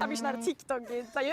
Det blir sån här TikTok-intervju.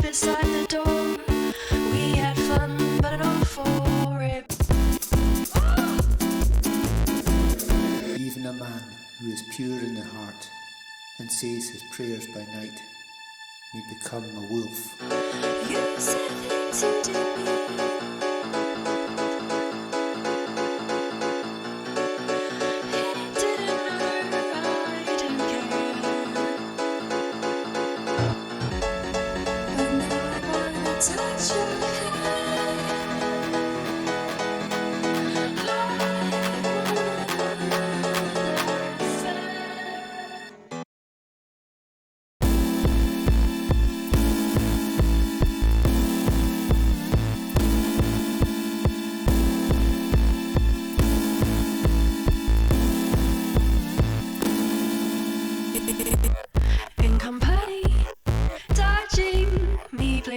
Beside the door, we had fun, but not for it. Even a man who is pure in the heart and says his prayers by night may become a wolf. You said things you didn't mean. Touch your hand. I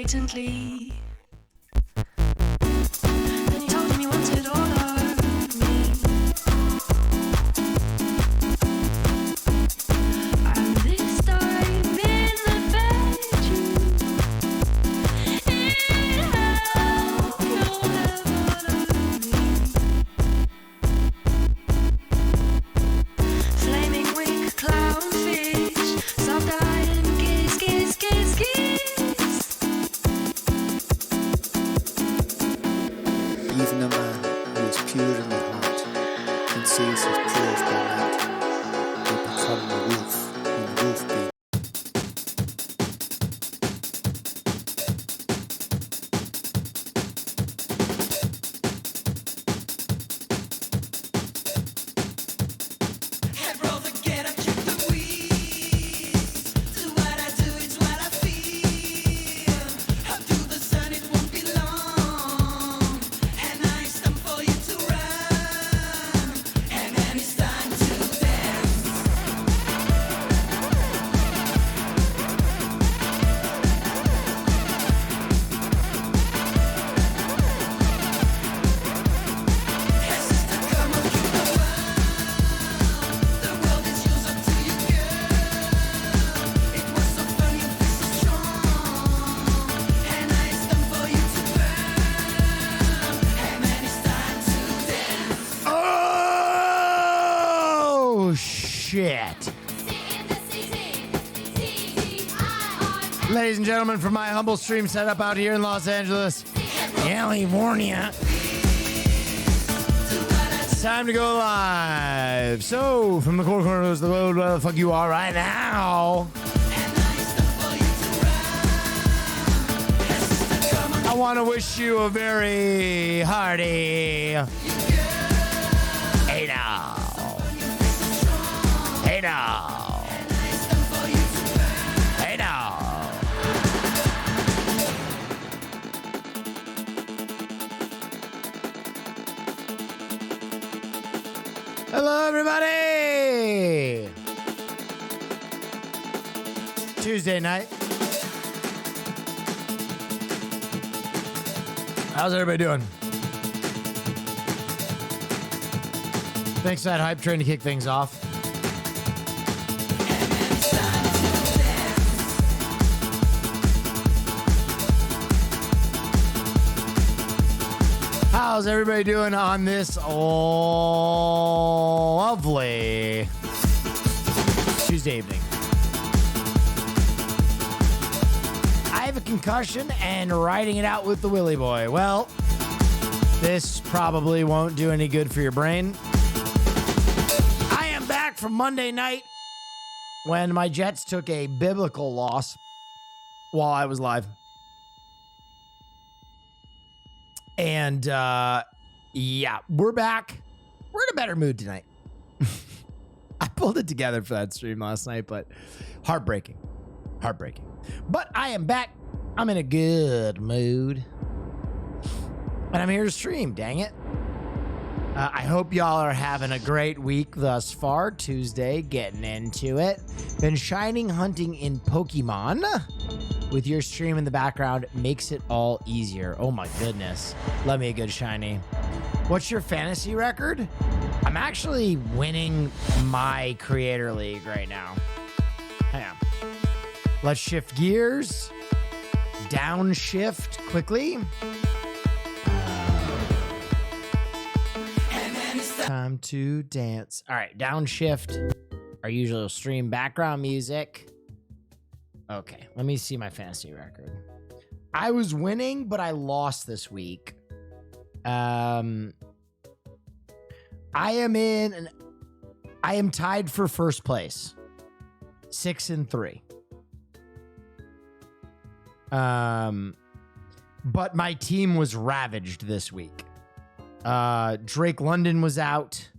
blatantly. Then he told him he wanted all of me. And this time in the bedroom, in hell, you'll have all of me. Flaming wing, clownfish, soft-eyed and kiss, kiss, kiss, kiss. Even a man who is pure in the heart and says his prayers by night will become a wolf when wolf bait. Hey brother, get up, check the wheels. Do what I do, it's what I feel. Up to the sun, it won't be long. And I stand for you to run. And then it's time to dance. Hey sister, come on, kick the world. The world is yours up to you, girl. It was so fun, you feel so strong. And I stand for you to burn. And then it's time to dance. Oh, shit. Ladies and gentlemen, from my humble stream setup out here in Los Angeles, California, it's time to go live. So, from the four corners of the world, where the fuck you are right now, I want to wish you a very hearty hey now. Hey now. Hey now. Hello, everybody. Tuesday night. How's everybody doing? Thanks for that hype train to kick things off. How's everybody doing on this lovely Tuesday evening? I have a concussion and riding it out with the Willy Boy. Well, this probably won't do any good for your brain. I am back from Monday night when my Jets took a biblical loss while I was live. And, yeah, we're back. We're in a better mood tonight. I pulled it together for that stream last night, but heartbreaking. Heartbreaking. But I am back. I'm in a good mood. And I'm here to stream, dang it. I hope y'all are having a great week thus far. Tuesday, getting into it. Been shining hunting in Pokemon. With your stream in the background, makes it all easier. Oh my goodness. Love me a good shiny. What's your fantasy record? I'm actually winning my creator league right now. Hang on. Let's shift gears. Downshift quickly. Time to dance. All right, downshift. Our usual stream background music. Okay, let me see my fantasy record. I was winning, but I lost this week. I am tied for first place. 6-3. But my team was ravaged this week. Drake London was out.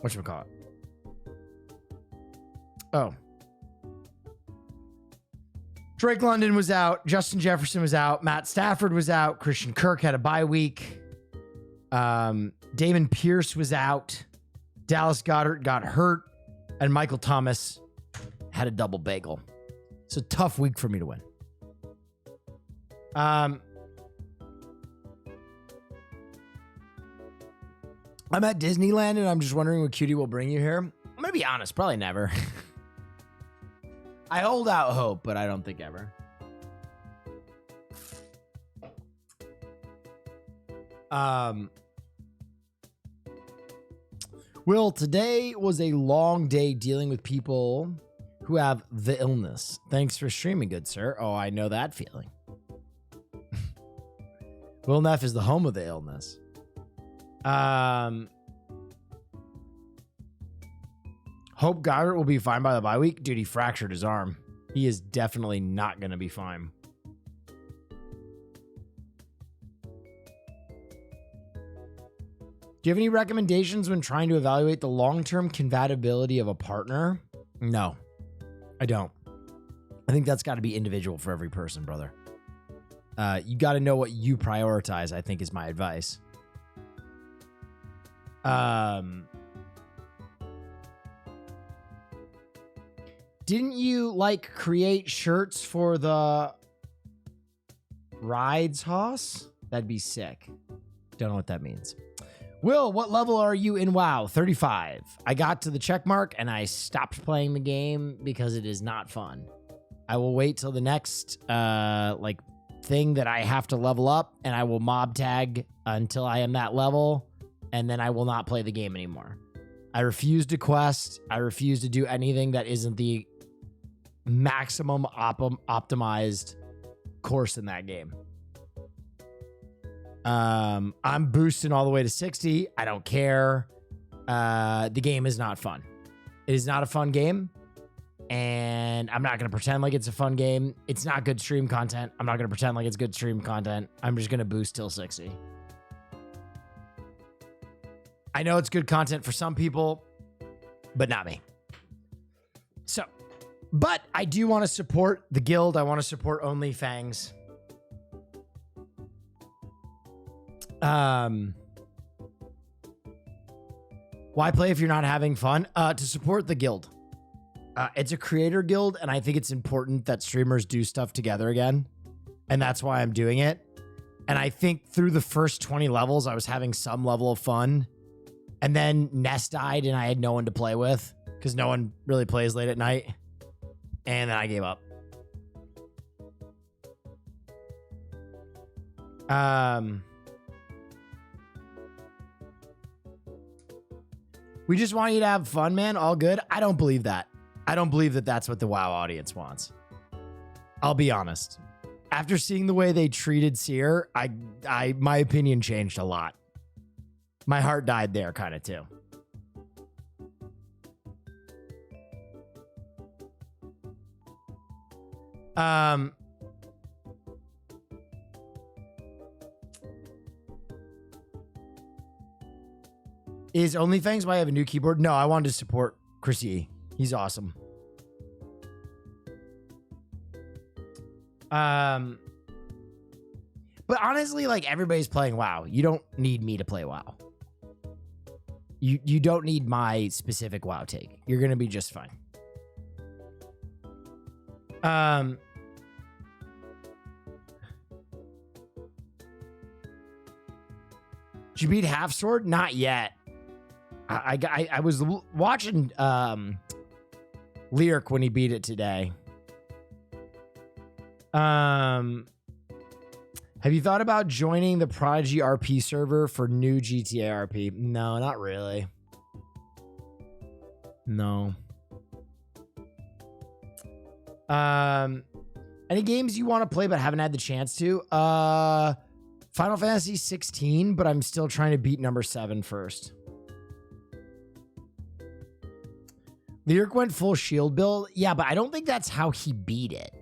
Whatchamacallit? Oh. Drake London was out. Justin Jefferson was out. Matt Stafford was out. Christian Kirk had a bye week. Damon Pierce was out. Dallas Goedert got hurt. And Michael Thomas had a double bagel. It's a tough week for me to win. I'm at Disneyland and I'm just wondering what Cutie will bring you here. I'm going to be honest, probably never. I hold out hope, but I don't think ever. Will, today was a long day dealing with people who have the illness. Thanks for streaming, good sir. Oh, I know that feeling. Will Neff is the home of the illness. Hope Goddard will be fine by the bye week. Dude, he fractured his arm. He is definitely not going to be fine. Do you have any recommendations when trying to evaluate the long-term compatibility of a partner? No, I don't. I think that's got to be individual for every person, brother. You got to know what you prioritize, I think is my advice. Didn't you create shirts for the rides, Hoss? That'd be sick. Don't know what that means. Will, what level are you in WoW? 35. I got to the check mark and I stopped playing the game because it is not fun. I will wait till the next thing that I have to level up, and I will mob tag until I am that level, and then I will not play the game anymore. I refuse to quest. I refuse to do anything that isn't the maximum optimized course in that game. I'm boosting all the way to 60. I don't care. The game is not fun. It is not a fun game. And I'm not going to pretend like it's a fun game. It's not good stream content. I'm not going to pretend like it's good stream content. I'm just going to boost till 60. I know it's good content for some people, but not me. So, but I do want to support the guild. I want to support OnlyFangs. Why play if you're not having fun? To support the guild. It's a creator guild, and I think it's important that streamers do stuff together again. And that's why I'm doing it. And I think through the first 20 levels, I was having some level of fun. And then Ness died, and I had no one to play with because no one really plays late at night. And then I gave up. We just want you to have fun, man. All good. I don't believe that. I don't believe that that's what the WoW audience wants. I'll be honest. After seeing the way they treated Seer, my opinion changed a lot. My heart died there kind of too. Is OnlyFans why I have a new keyboard? No, I wanted to support Chris E. He's awesome. But honestly, everybody's playing WoW. You don't need me to play WoW. You don't need my specific WoW take. You're gonna be just fine. Did you beat Half Sword? Not yet. I was watching Lyric when he beat it today. Have you thought about joining the Prodigy RP server for new GTA RP? No, not really. No. Any games you want to play but haven't had the chance to? Final Fantasy 16, but I'm still trying to beat number 7 first. Lyric went full shield build. Yeah, but I don't think that's how he beat it.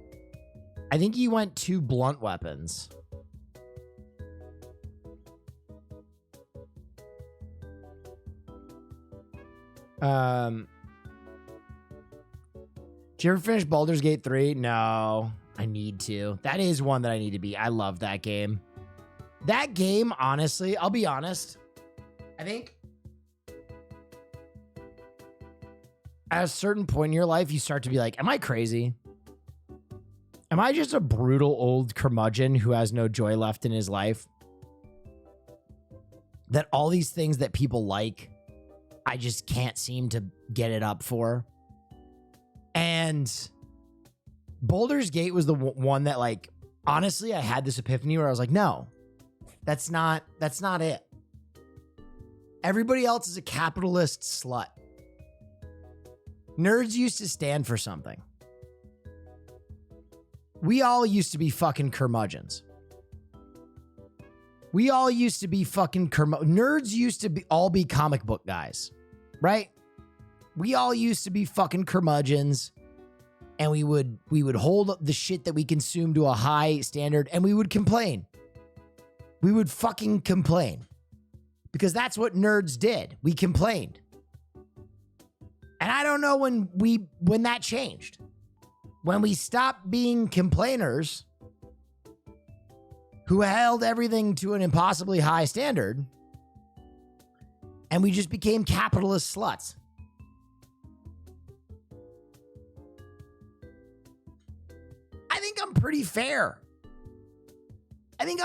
I think he went 2 blunt weapons. Did you ever finish Baldur's Gate 3? No, I need to. That is one that I need to beat. I love that game. That game, honestly, I'll be honest. I think at a certain point in your life, you start to be like, am I crazy? Am I just a brutal old curmudgeon who has no joy left in his life? That all these things that people like, I just can't seem to get it up for. And Baldur's Gate was the one that, like, honestly, I had this epiphany where I was like, no, that's not it. Everybody else is a capitalist slut. Nerds used to stand for something. We all used to be fucking curmudgeons. We all used to be fucking nerds used to all be comic book guys, right? We all used to be fucking curmudgeons, and we would hold the shit that we consume to a high standard, and we would complain. We would fucking complain. Because that's what nerds did. We complained. And I don't know when that changed. When we stopped being complainers who held everything to an impossibly high standard, and we just became capitalist sluts. I think I'm pretty fair. Everybody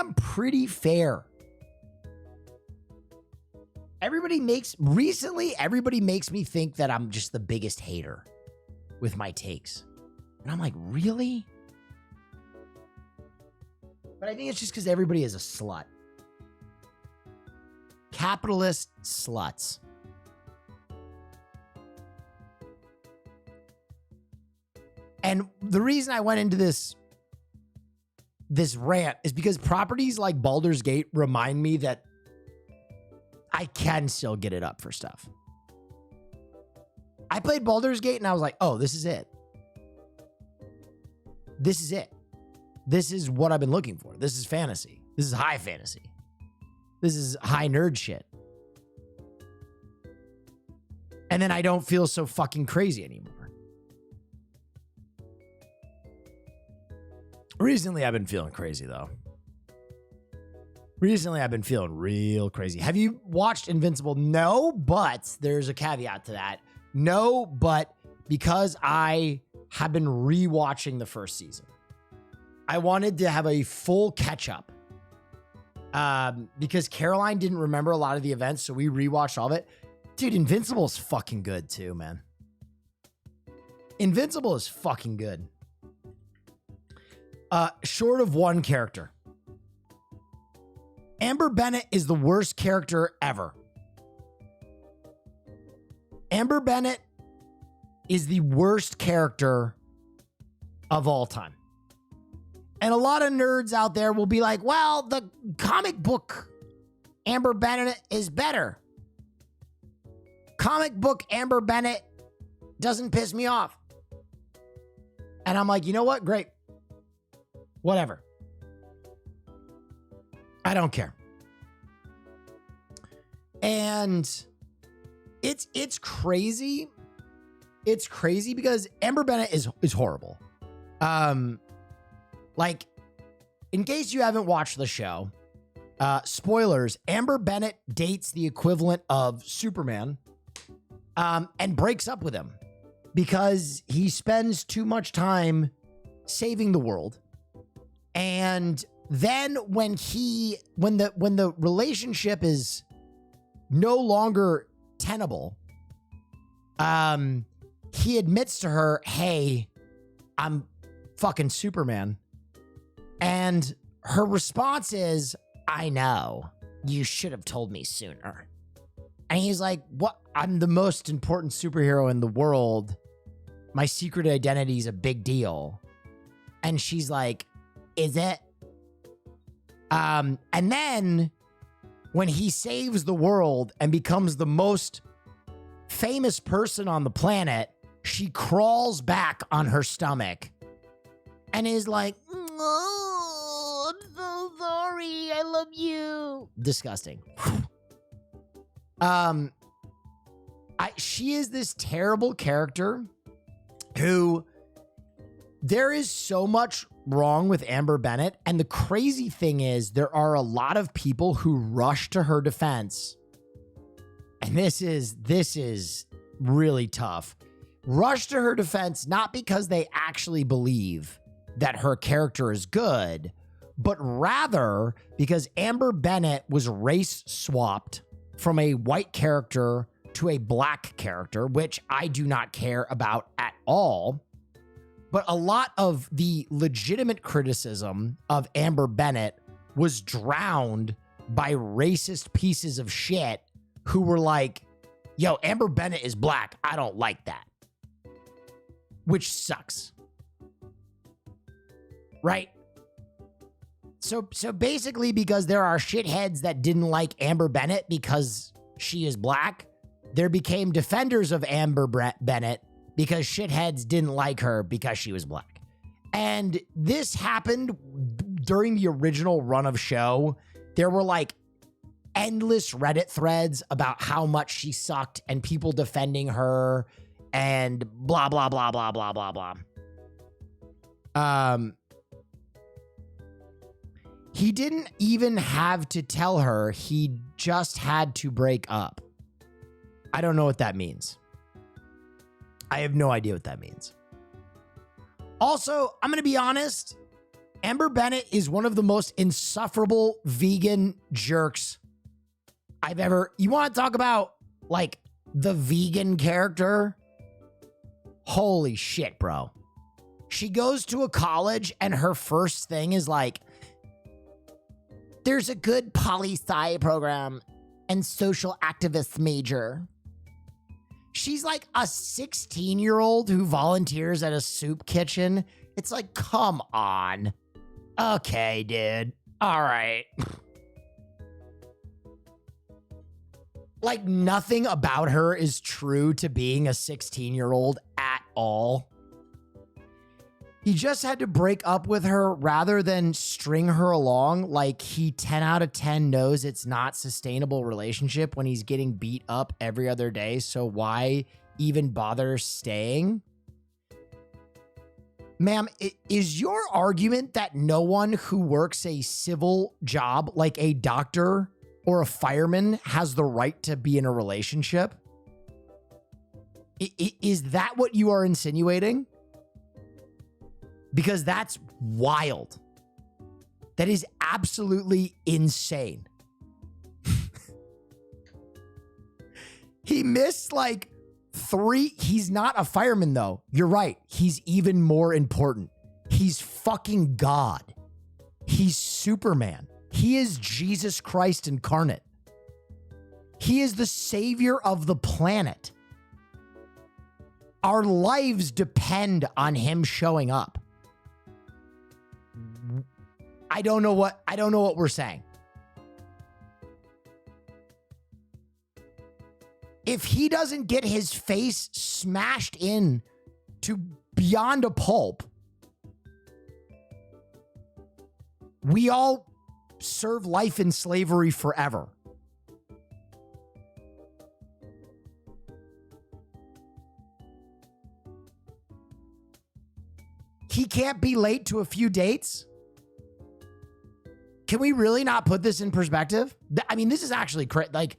makes me think that I'm just the biggest hater with my takes. And I'm like, really? But I think it's just because everybody is a slut. Capitalist sluts. And the reason I went into this rant is because properties like Baldur's Gate remind me that I can still get it up for stuff. I played Baldur's Gate and I was like, oh, this is it. This is it. This is what I've been looking for. This is fantasy. This is high fantasy. This is high nerd shit. And then I don't feel so fucking crazy anymore. Recently, I've been feeling crazy, though. Recently, I've been feeling real crazy. Have you watched Invincible? No, but there's a caveat to that. No, but because I have been rewatching the first season, I wanted to have a full catch up. Because Caroline didn't remember a lot of the events, so we rewatched all of it. Dude, Invincible is fucking good too, man. Invincible is fucking good. Short of one character. Amber Bennett is the worst character ever. Amber Bennett is the worst character of all time. And a lot of nerds out there will be like, well, the comic book Amber Bennett is better. Comic book Amber Bennett doesn't piss me off. And I'm like, you know what? Great. Whatever. I don't care. And it's crazy. It's crazy because Amber Bennett is horrible. Like, in case you haven't watched the show, spoilers, Amber Bennett dates the equivalent of Superman, and breaks up with him because he spends too much time saving the world. And then when the relationship is no longer tenable, he admits to her, hey, I'm fucking Superman. And her response is, I know. You should have told me sooner. And he's like, what? I'm the most important superhero in the world. My secret identity is a big deal. And she's like, is it? And then when he saves the world and becomes the most famous person on the planet, she crawls back on her stomach and is like, oh, I'm so sorry. I love you. Disgusting. She is this terrible character who there is so much wrong with Amber Bennett. And the crazy thing is, there are a lot of people who rush to her defense. And this is really tough. Rush to her defense, not because they actually believe that her character is good, but rather because Amber Bennett was race swapped from a white character to a black character, which I do not care about at all. But a lot of the legitimate criticism of Amber Bennett was drowned by racist pieces of shit who were like, yo, Amber Bennett is black. I don't like that. Which sucks. Right? So basically, because there are shitheads that didn't like Amber Bennett because she is black, there became defenders of Amber Bennett because shitheads didn't like her because she was black. And this happened during the original run of show. There were like endless Reddit threads about how much she sucked and people defending her and blah, blah, blah, blah, blah, blah, blah. He didn't even have to tell her. He just had to break up. I don't know what that means. I have no idea what that means. Also, I'm going to be honest. Amber Bennett is one of the most insufferable vegan jerks I've ever... You want to talk about, like, the vegan character? Holy shit, bro. She goes to a college and her first thing is like, there's a good poli-sci program and social activist major. She's like a 16-year-old who volunteers at a soup kitchen. It's like, come on. Okay, dude. All right. Like, nothing about her is true to being a 16-year-old at all. He just had to break up with her rather than string her along. Like, he 10 out of 10 knows it's not sustainable relationship when he's getting beat up every other day. So why even bother staying? Ma'am, is your argument that no one who works a civil job like a doctor or a fireman has the right to be in a relationship? Is that what you are insinuating? Because that's wild. That is absolutely insane. He missed like 3. He's not a fireman though. You're right. He's even more important. He's fucking God. He's Superman. He is Jesus Christ incarnate. He is the savior of the planet. Our lives depend on him showing up. I don't know what we're saying. If he doesn't get his face smashed in to beyond a pulp, we all serve life in slavery forever. He can't be late to a few dates. Can we really not put this in perspective? I mean, this is actually crazy. Like,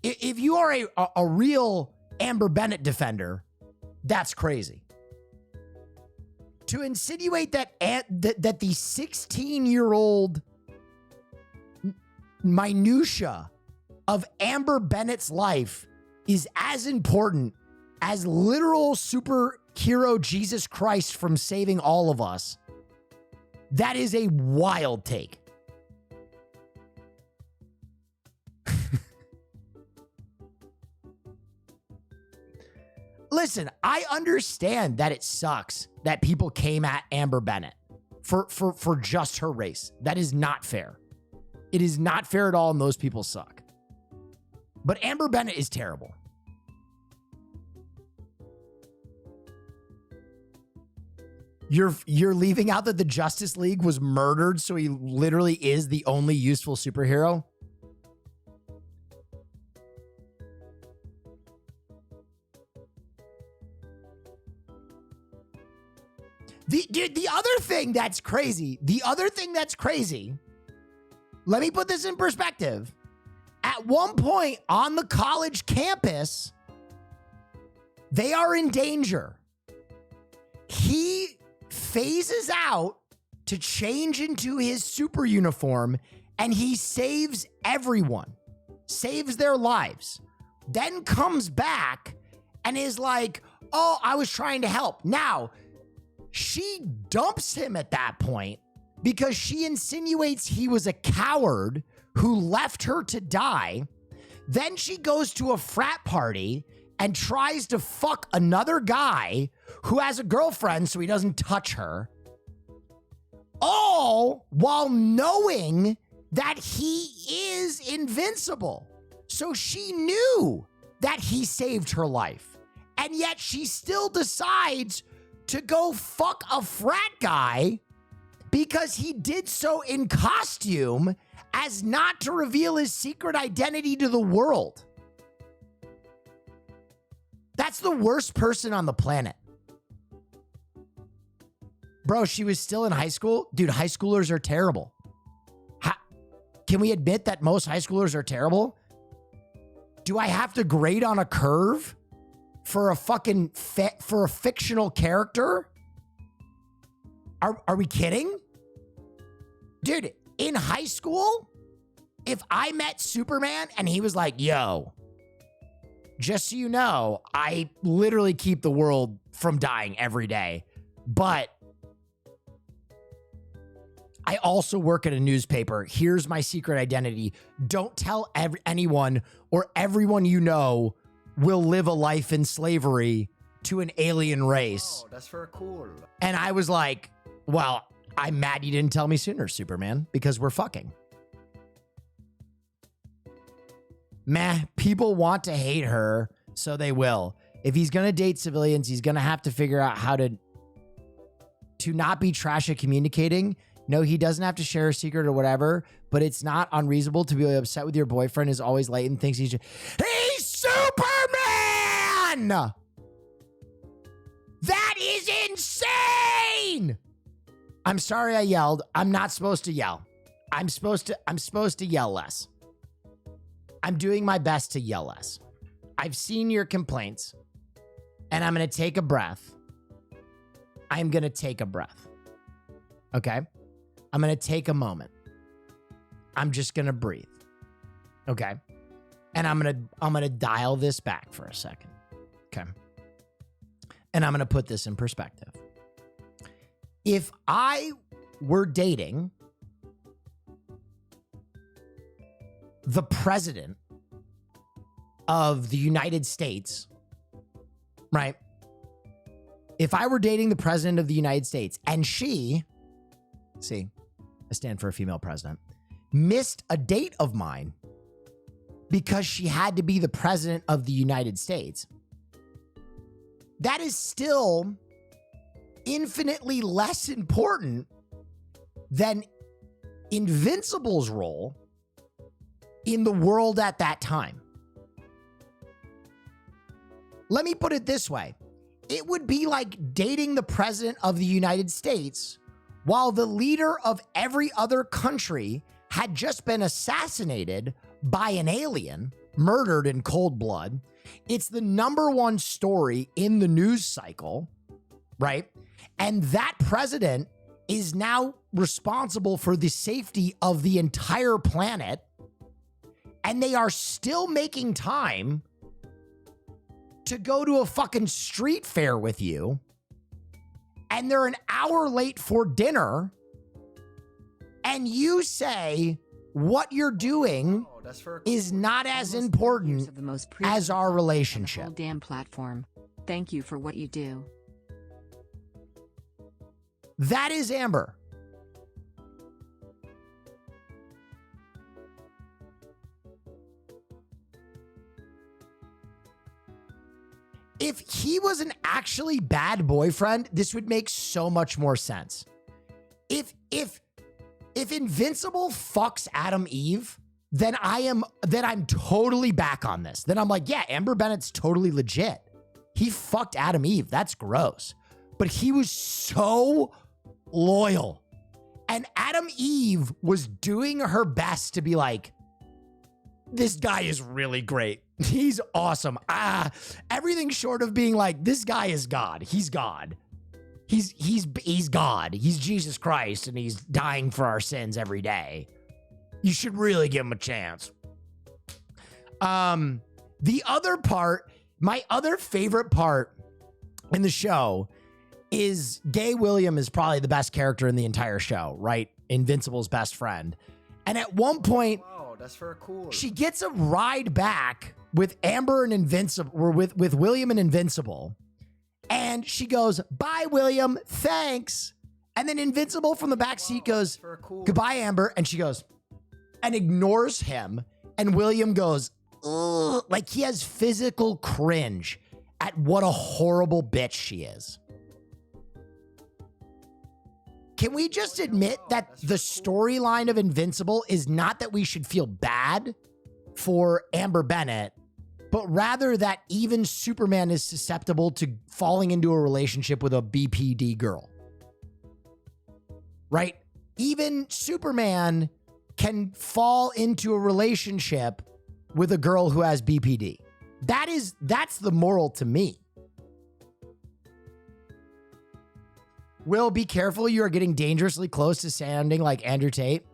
if you are a real Amber Bennett defender, that's crazy. To insinuate that the 16-year-old minutia of Amber Bennett's life is as important as literal superhero Jesus Christ from saving all of us, that is a wild take. Listen, I understand that it sucks that people came at Amber Bennett for just her race. That is not fair. It is not fair at all, and those people suck. But Amber Bennett is terrible. You're leaving out that the Justice League was murdered, so he literally is the only useful superhero? The other thing that's crazy, let me put this in perspective. At one point on the college campus, they are in danger. He phases out to change into his super uniform and he saves everyone, saves their lives, then comes back and is like, oh, I was trying to help. Now, she dumps him at that point because she insinuates he was a coward who left her to die. Then she goes to a frat party and tries to fuck another guy who has a girlfriend so he doesn't touch her. All while knowing that he is invincible. So she knew that he saved her life. And yet she still decides to go fuck a frat guy because he did so in costume as not to reveal his secret identity to the world. That's the worst person on the planet. Bro, she was still in high school? Dude, high schoolers are terrible. Can we admit that most high schoolers are terrible? Do I have to grade on a curve for a fucking for a fictional character? Are we kidding? Dude, in high school, if I met Superman and he was like, yo, just so you know, I literally keep the world from dying every day, but I also work at a newspaper. Here's my secret identity. Don't tell anyone, or everyone you know will live a life in slavery to an alien race. Oh, that's for cool. And I was like, well, I'm mad you didn't tell me sooner, Superman, because we're fucking. Meh, people want to hate her, so they will. If he's going to date civilians, he's going to have to figure out how to not be trash at communicating. No, he doesn't have to share a secret or whatever, but it's not unreasonable to be upset with your boyfriend is always late and thinks he's Superman! That is insane! I'm sorry I yelled. I'm not supposed to yell. I'm supposed to yell less. I'm doing my best to yell less. I've seen your complaints, and I'm going to take a breath. I'm going to take a breath. Okay? I'm going to take a moment. I'm just going to breathe. Okay? And I'm going to dial this back for a second. Okay? And I'm going to put this in perspective. If I were dating the president of the United States, right? If I were dating the president of the United States and she, see, I stand for a female president, missed a date of mine because she had to be the president of the United States, that is still infinitely less important than Invincible's role in the world at that time. Let me put it this way. It would be like dating the president of the United States while the leader of every other country had just been assassinated by an alien, murdered in cold blood. It's the #1 story in the news cycle, right? And that president is now responsible for the safety of the entire planet. And they are still making time to go to a fucking street fair with you. And they're an hour late for dinner. And you say what you're doing is not as important as our relationship. Whole damn platform. Thank you for what you do. That is Amber. If he was an actually bad boyfriend, this would make so much more sense. If Invincible fucks Adam Eve, then I'm totally back on this. Then I'm like, yeah, Amber Bennett's totally legit. He fucked Adam Eve. That's gross. but he was so loyal. And Adam Eve was doing her best to be like, this guy is really great. He's awesome. Everything short of being like, this guy is God. He's God. He's God. He's Jesus Christ, and he's dying for our sins every day. You should really give him a chance. The other part, my other favorite part in the show is Gay William is probably the best character in the entire show, right? Invincible's best friend. And at one point, Wow, that's very cool. she gets a ride back with Amber and Invincible, or with William and Invincible. And she goes, bye, William. Thanks. And then Invincible from the back seat goes, very cool. goodbye, Amber. And she goes, and ignores him. And William goes, ugh, like he has physical cringe at what a horrible bitch she is. Can we just admit that the storyline of Invincible is not that we should feel bad for Amber Bennett, but rather that even Superman is susceptible to falling into a relationship with a BPD girl? Right? Even Superman can fall into a relationship with a girl who has BPD. That's the moral to me. Will, be careful. You are getting dangerously close to sounding like Andrew Tate.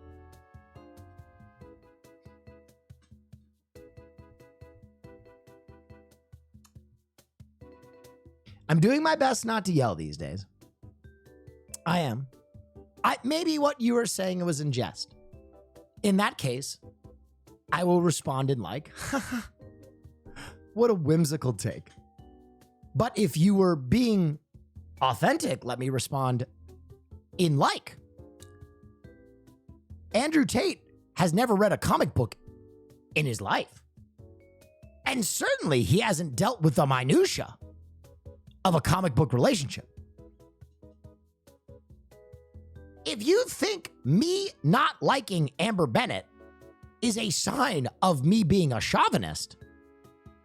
I'm doing my best not to yell these days. I am. Maybe what you were saying was in jest. In that case, I will respond in like, what a whimsical take. But if you were being authentic, let me respond in like. Andrew Tate has never read a comic book in his life. And certainly he hasn't dealt with the minutia of a comic book relationship. If you think me not liking Amber Bennett is a sign of me being a chauvinist,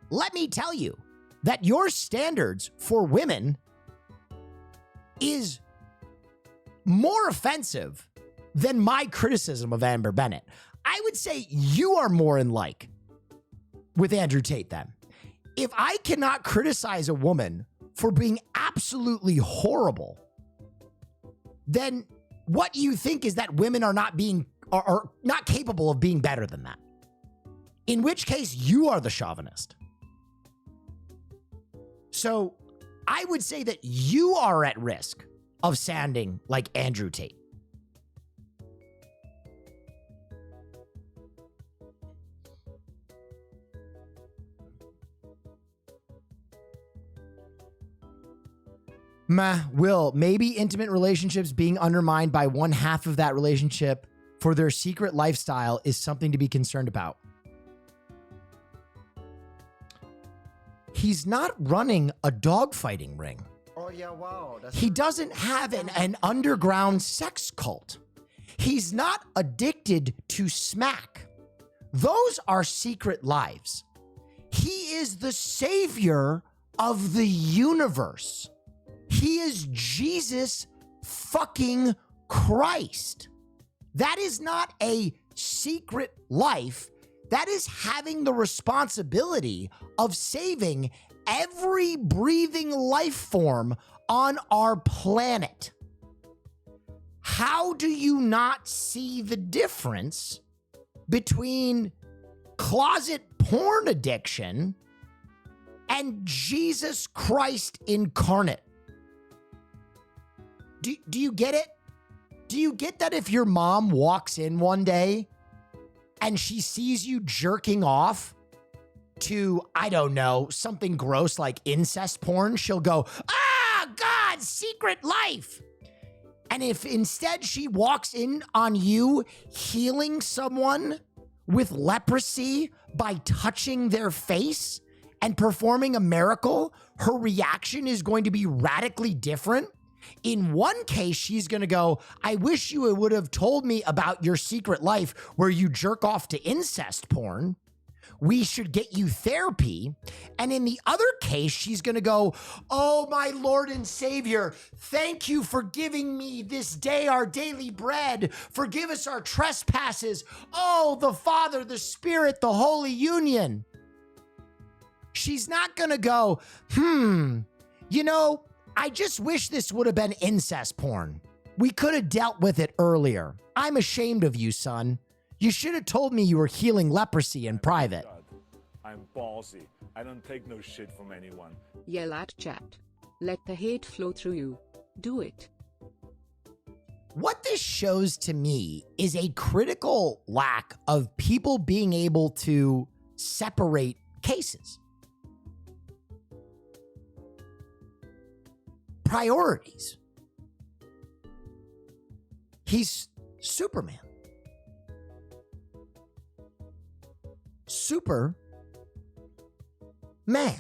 let me tell you that your standards for women is more offensive than my criticism of Amber Bennett. I would say you are more in like with Andrew Tate then. If I cannot criticize a woman for being absolutely horrible, then what you think is that women are not capable of being better than that. In which case, you are the chauvinist. So I would say that you are at risk of sounding like Andrew Tate. Will, maybe intimate relationships being undermined by one half of that relationship for their secret lifestyle is something to be concerned about. He's not running a dogfighting ring. Oh yeah, wow. He doesn't have an underground sex cult. He's not addicted to smack. Those are secret lives. He is the savior of the universe. He is Jesus fucking Christ. That is not a secret life. That is having the responsibility of saving every breathing life form on our planet. How do you not see the difference between closet porn addiction and Jesus Christ incarnate? Do you get it? Do you get that if your mom walks in one day and she sees you jerking off to, I don't know, something gross like incest porn, she'll go, ah, God, secret life. And if instead she walks in on you healing someone with leprosy by touching their face and performing a miracle, her reaction is going to be radically different. In one case, she's going to go, I wish you would have told me about your secret life where you jerk off to incest porn. we should get you therapy. And in the other case, she's going to go, oh, my Lord and Savior, thank you for giving me this day our daily bread. Forgive us our trespasses. Oh, the Father, the Spirit, the Holy Union. She's not going to go, you know, I just wish this would have been incest porn. We could have dealt with it earlier. I'm ashamed of you, son. You should have told me you were healing leprosy in private. I'm ballsy. I don't take no shit from anyone. Yell at chat. Let the hate flow through you. Do it. What this shows to me is a critical lack of people being able to separate cases. Priorities. He's Superman. Super man.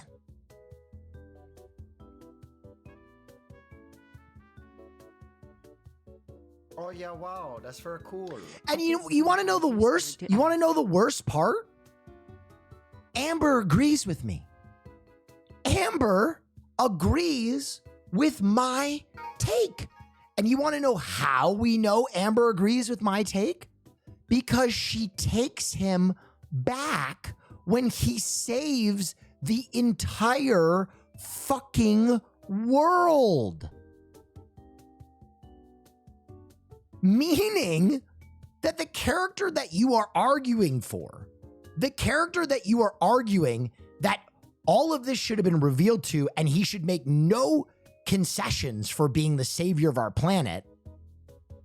Oh yeah, wow, that's very cool. And you want to know the worst? You want to know the worst part? Amber agrees with me. Amber agrees with my take. And you want to know how we know Amber agrees with my take? Because she takes him back when he saves the entire fucking world. Meaning that the character that you are arguing for, the character that you are arguing that all of this should have been revealed to and he should make no concessions for being the savior of our planet,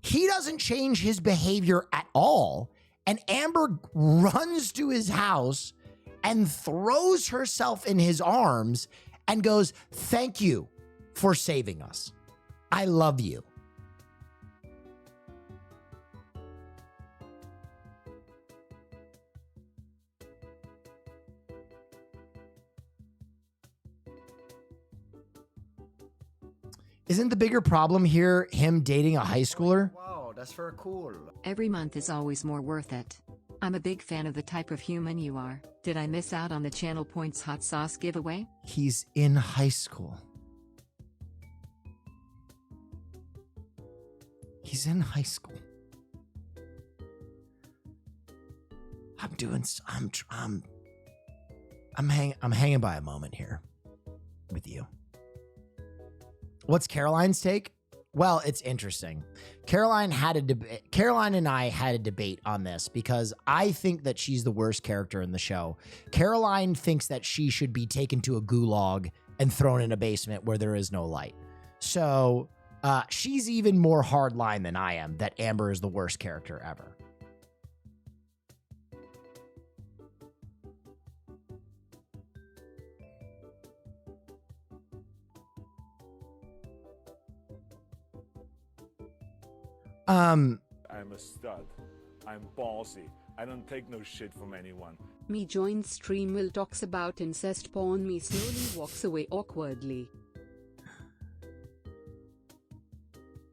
he doesn't change his behavior at all. And Amber runs to his house and throws herself in his arms and goes, thank you for saving us. I love you. Isn't the bigger problem here him dating a high schooler? Wow, that's very cool. Every month is always more worth it. I'm a big fan of the type of human you are. Did I miss out on the Channel Points hot sauce giveaway? He's in high school. He's in high school. I'm hanging by a moment here with you. What's Caroline's take? Well, it's interesting. Caroline and I had a debate on this because I think that she's the worst character in the show. Caroline thinks that she should be taken to a gulag and thrown in a basement where there is no light. So she's even more hardline than I am, that Amber is the worst character ever. I'm a stud. I'm ballsy. I don't take no shit from anyone. Me joins stream will talks about incest porn. Me slowly walks away awkwardly.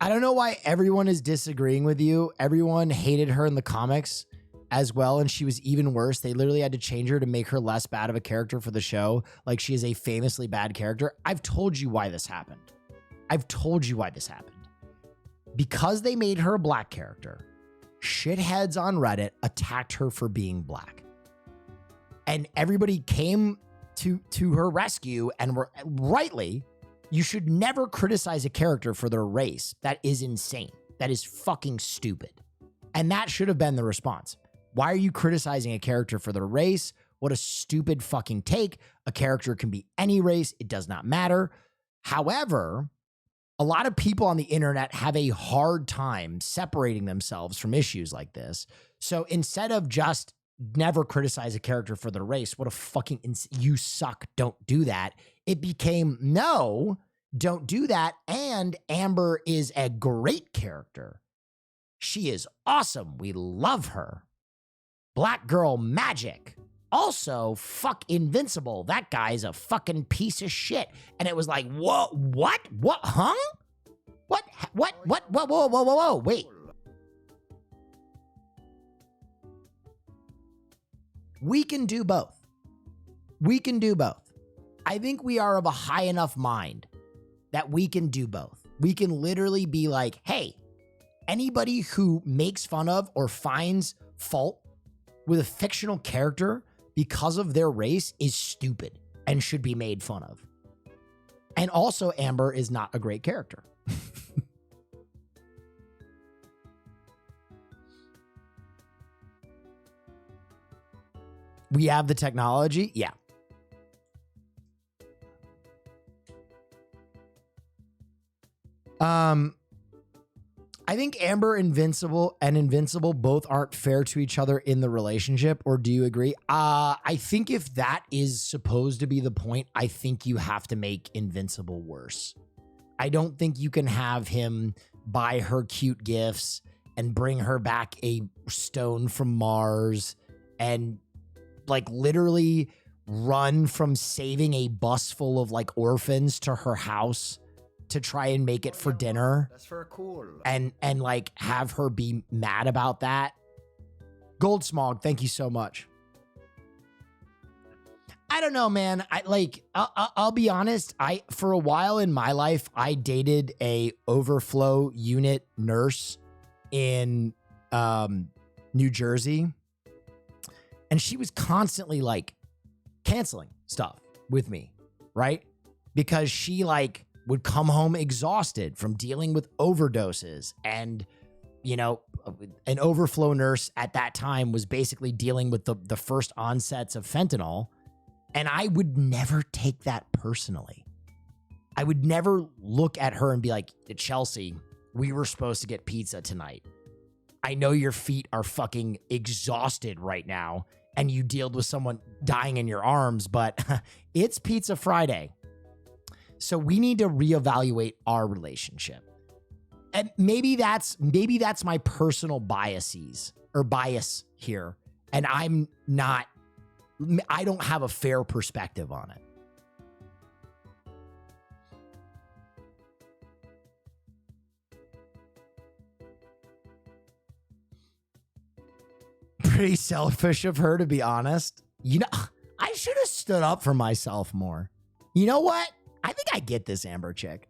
I don't know why everyone is disagreeing with you. Everyone hated her in the comics as well, and she was even worse. They literally had to change her to make her less bad of a character for the show. Like, she is a famously bad character. I've told you why this happened. Because they made her a black character, shitheads on Reddit attacked her for being black. And everybody came to her rescue and were rightly, you should never criticize a character for their race. That is insane. That is fucking stupid. And that should have been the response. Why are you criticizing a character for their race? What a stupid fucking take. A character can be any race. It does not matter. However, a lot of people on the internet have a hard time separating themselves from issues like this. So instead of just never criticize a character for their race, what a fucking, you suck, don't do that. It became, no, don't do that. And Amber is a great character. She is awesome. We love her. Black girl magic. Also, fuck Invincible. That guy's a fucking piece of shit. And it was like, whoa, what? What? Huh? What? Whoa, wait. We can do both. We can do both. I think we are of a high enough mind that we can do both. We can literally be like, hey, anybody who makes fun of or finds fault with a fictional character because of their race is stupid and should be made fun of. And also, Amber is not a great character. We have the technology. Yeah. I think Amber and Invincible both aren't fair to each other in the relationship, or do you agree? I think if that is supposed to be the point, I think you have to make Invincible worse. I don't think you can have him buy her cute gifts and bring her back a stone from Mars and like literally run from saving a bus full of like orphans to her house to try and make it for dinner. That's very cool. And like have her be mad about that. Gold Smog, thank you so much. I don't know, man. I'll be honest. For a while in my life, I dated a overflow unit nurse in New Jersey, and she was constantly like canceling stuff with me, right? Because she like would come home exhausted from dealing with overdoses. And, you know, an overflow nurse at that time was basically dealing with the first onsets of fentanyl. And I would never take that personally. I would never look at her and be like, Chelsea, we were supposed to get pizza tonight. I know your feet are fucking exhausted right now and you dealt with someone dying in your arms, but it's Pizza Friday. So we need to reevaluate our relationship. And maybe that's my personal bias here. And I don't have a fair perspective on it. Pretty selfish of her, to be honest. You know, I should have stood up for myself more. You know what? I think I get this Amber chick.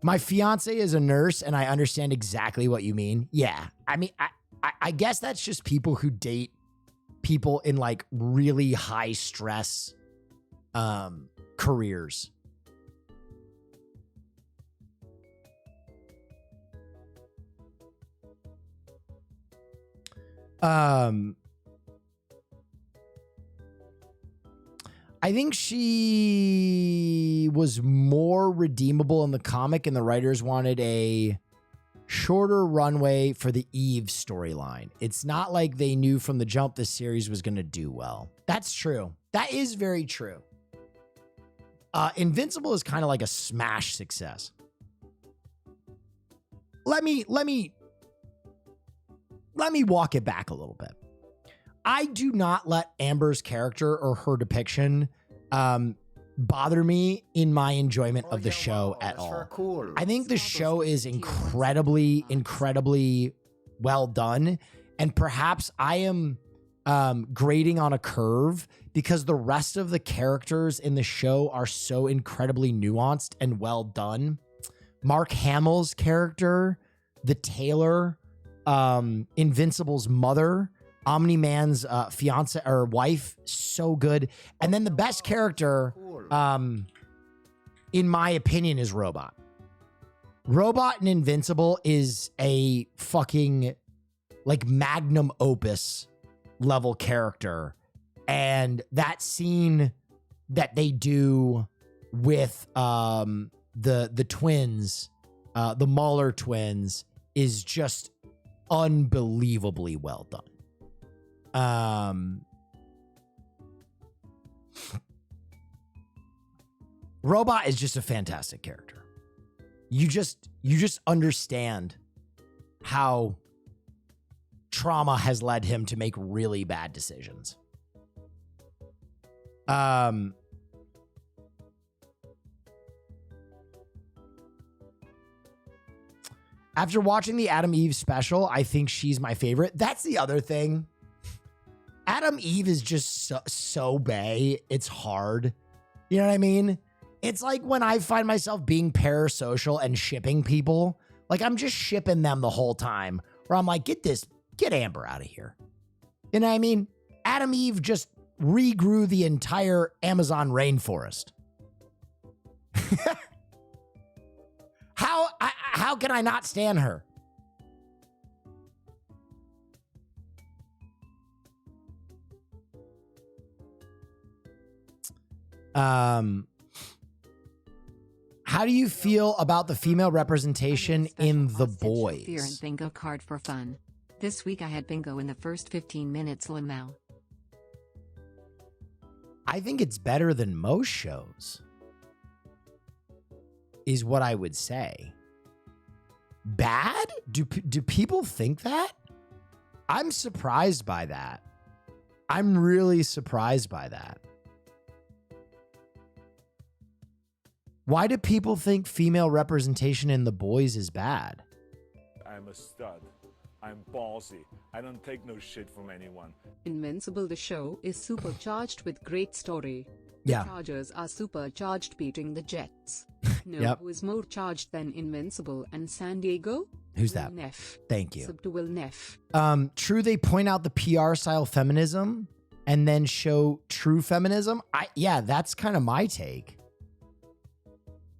My fiance is a nurse and I understand exactly what you mean. Yeah. I mean, I guess that's just people who date people in like really high stress careers. I think she was more redeemable in the comic, and the writers wanted a shorter runway for the Eve storyline. It's not like they knew from the jump this series was going to do well. That's true. That is very true. Invincible is kind of like a smash success. Let me walk it back a little bit. I do not let Amber's character or her depiction bother me in my enjoyment of the show at all. Cool. I think the show is incredibly well done. And perhaps I am grading on a curve because the rest of the characters in the show are so incredibly nuanced and well done. Mark Hamill's character, the tailor, Invincible's mother, Omni-Man's fiance or wife, so good. And then the best character, in my opinion, is Robot. Robot in Invincible is a fucking like magnum opus level character. And that scene that they do with the twins, the Mahler twins, is just unbelievably well done. Robot is just a fantastic character. You just understand how trauma has led him to make really bad decisions. After watching the Adam Eve special, I think she's my favorite. That's the other thing. Adam Eve is just so bae. It's hard. You know what I mean? It's like when I find myself being parasocial and shipping people, like I'm just shipping them the whole time, where I'm like, get Amber out of here. You know what I mean? Adam Eve just regrew the entire Amazon rainforest. How can I not stand her? How do you feel about the female representation in The Boys? Fear and bingo card for fun. This week I had bingo in the first 15 minutes. Lamau. I think it's better than most shows, is what I would say. Bad? Do people think that? I'm surprised by that. I'm really surprised by that. Why do people think female representation in The Boys is bad? I'm a stud. I'm ballsy. I don't take no shit from anyone. Invincible, the show, is supercharged with great story. The Yeah. Chargers are supercharged beating the Jets. No, Yep. who is more charged than Invincible and San Diego? Who's Will that? Neff. Thank you. Sub to Will Neff. True, they point out the PR style feminism and then show true feminism. Yeah, that's kind of my take.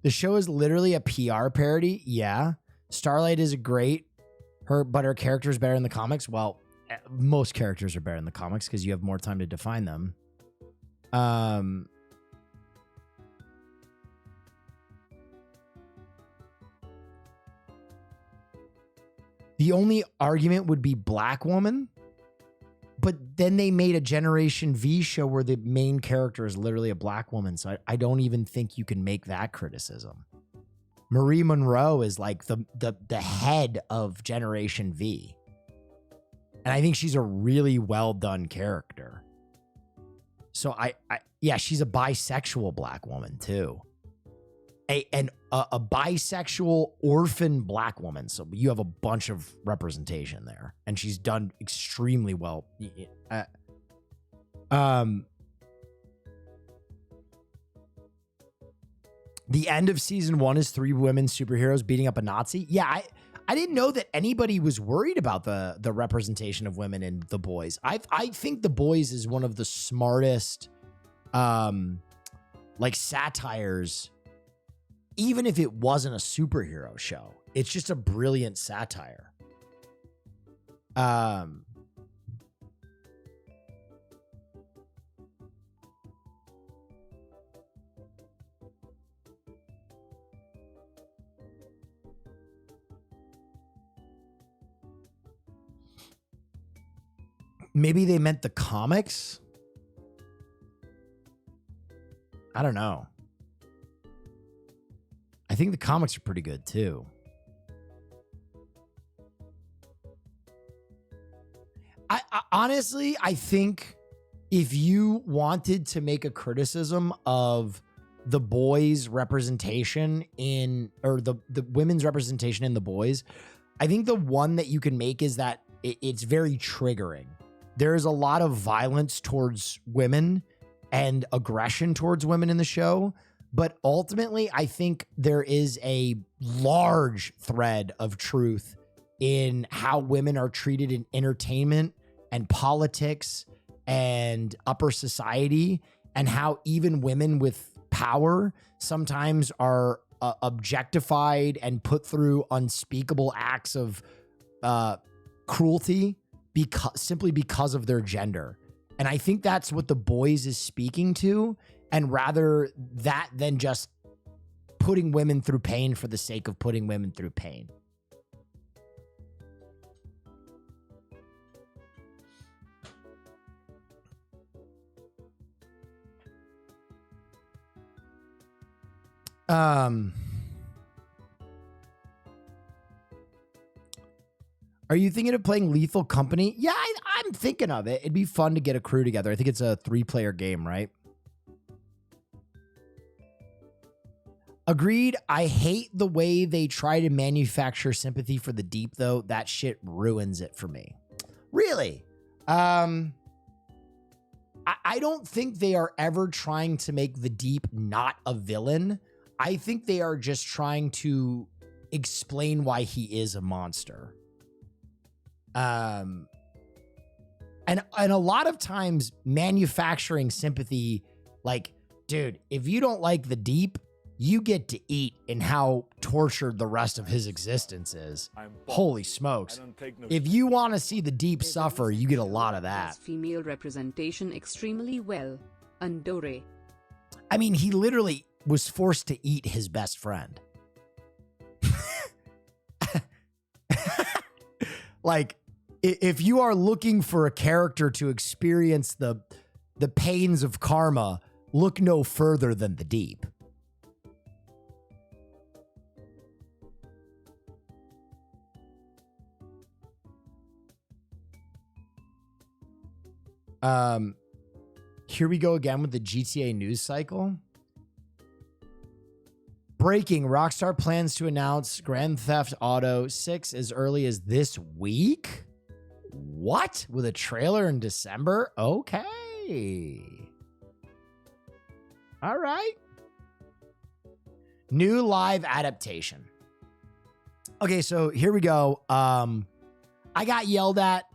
The show is literally a PR parody. Yeah. Starlight is but her character is better in the comics. Well, most characters are better in the comics because you have more time to define them. The only argument would be Black Woman, but then they made a Generation V show where the main character is literally a Black woman, so I don't even think you can make that criticism. Marie Monroe is like the head of Generation V, and I think she's a really well done character. So yeah, she's a bisexual Black woman too. A bisexual orphan Black woman. So you have a bunch of representation there, and she's done extremely well. The end of season 1 is 3 women superheroes beating up a Nazi. Yeah, I didn't know that anybody was worried about the representation of women in The Boys. I think The Boys is one of the smartest like satires. Even if it wasn't a superhero show, it's just a brilliant satire. Maybe they meant the comics? I don't know. I think the comics are pretty good too. I honestly, I think if you wanted to make a criticism of The Boys representation or the women's representation in The Boys, I think the one that you can make is that it's very triggering. There is a lot of violence towards women and aggression towards women in the show. But ultimately, I think there is a large thread of truth in how women are treated in entertainment and politics and upper society, and how even women with power sometimes are objectified and put through unspeakable acts of cruelty simply because of their gender. And I think that's what The Boys is speaking to. And rather that than just putting women through pain for the sake of putting women through pain. Are you thinking of playing Lethal Company? Yeah, I'm thinking of it. It'd be fun to get a crew together. I think it's a 3-player game, right? Agreed. I hate the way they try to manufacture sympathy for the deep, though. That shit ruins it for me. Really? I don't think they are ever trying to make the Deep not a villain. I think they are just trying to explain why he is a monster. And a lot of times manufacturing sympathy, like, dude, if you don't like the Deep, you get to eat in how tortured the rest of his existence is. Holy smokes. If you want to see the Deep suffer, you get a lot of that. Female representation extremely well. Andore. I mean, he literally was forced to eat his best friend. Like, if you are looking for a character to experience the pains of karma, look no further than the Deep. Here we go again with the GTA news cycle. Breaking, Rockstar plans to announce Grand Theft Auto 6 as early as this week. What? With a trailer in December? Okay. All right. New live adaptation. Okay, so here we go. I got yelled at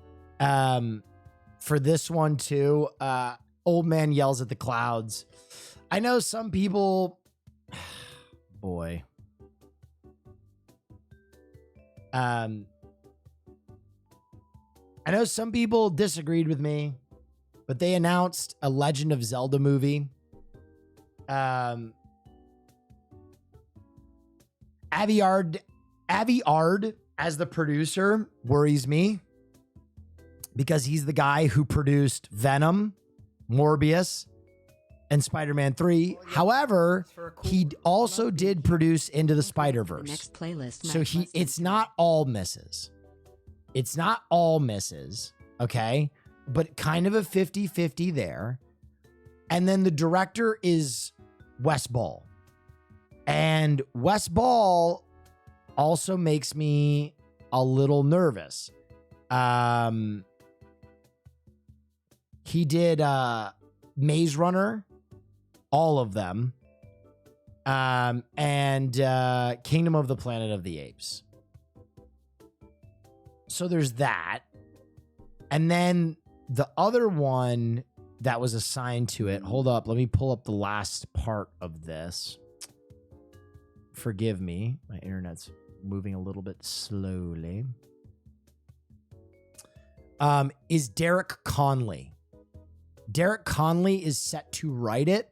for this one too. Old man yells at the clouds. I know some people, boy. I know some people disagreed with me, but they announced a Legend of Zelda movie. Avi Ard as the producer worries me because he's the guy who produced Venom, Morbius, and Spider-Man 3. However, he also did produce Into the Spider-Verse. Next playlist. So it's not all misses. It's not all misses, okay? But kind of a 50-50 there. And then the director is Wes Ball. And Wes Ball also makes me a little nervous. He did Maze Runner, all of them, and Kingdom of the Planet of the Apes. So there's that. And then the other one that was assigned to it, hold up, let me pull up the last part of this. Forgive me, my internet's moving a little bit slowly. Is Derek Conley. Derek Conley is set to write it,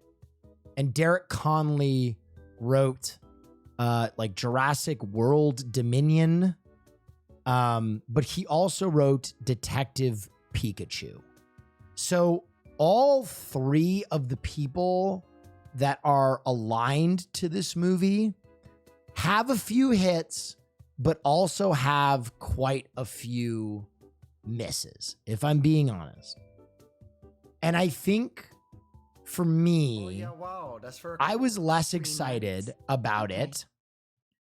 and Derek Conley wrote like Jurassic World Dominion, but he also wrote Detective Pikachu. So all three of the people that are aligned to this movie have a few hits, but also have quite a few misses, if I'm being honest. And I think for me, I was less excited about it.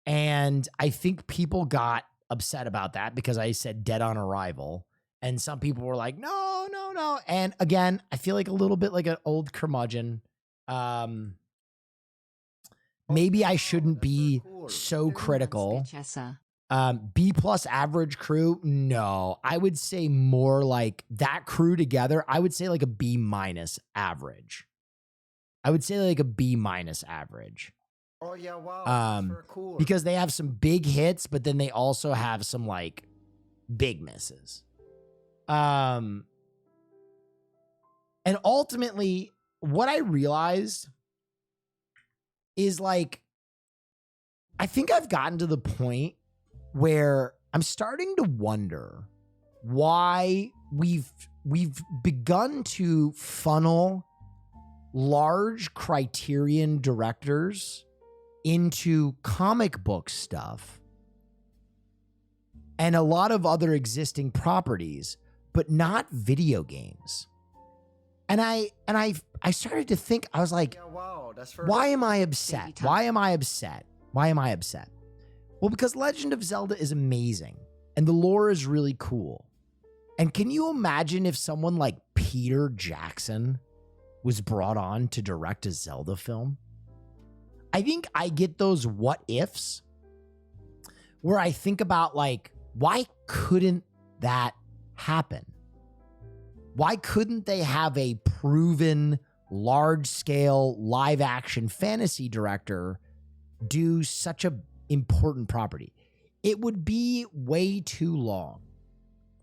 And I think people got upset about that because I said Dead on Arrival. And some people were like, no. And again, I feel like a little bit like an old curmudgeon. Maybe I shouldn't be so critical. B plus average crew? No, I would say more like that crew together. I would say like a B minus average. I would say like a B minus average. Oh yeah, wow. That's very cool. Because they have some big hits, but then they also have some like big misses. And ultimately, what I realized is like, I think I've gotten to the point where I'm starting to wonder why we've begun to funnel large Criterion directors into comic book stuff and a lot of other existing properties, but not video games. And I started to think, I was like, Yeah, wow, that's very why cool. am I upset? Why am I upset? Why am I upset? Well, because Legend of Zelda is amazing and the lore is really cool. And can you imagine if someone like Peter Jackson was brought on to direct a Zelda film? I think I get those what ifs where I think about like, why couldn't that happen? Why couldn't they have a proven large scale live action fantasy director do such a important property? It would be way too long.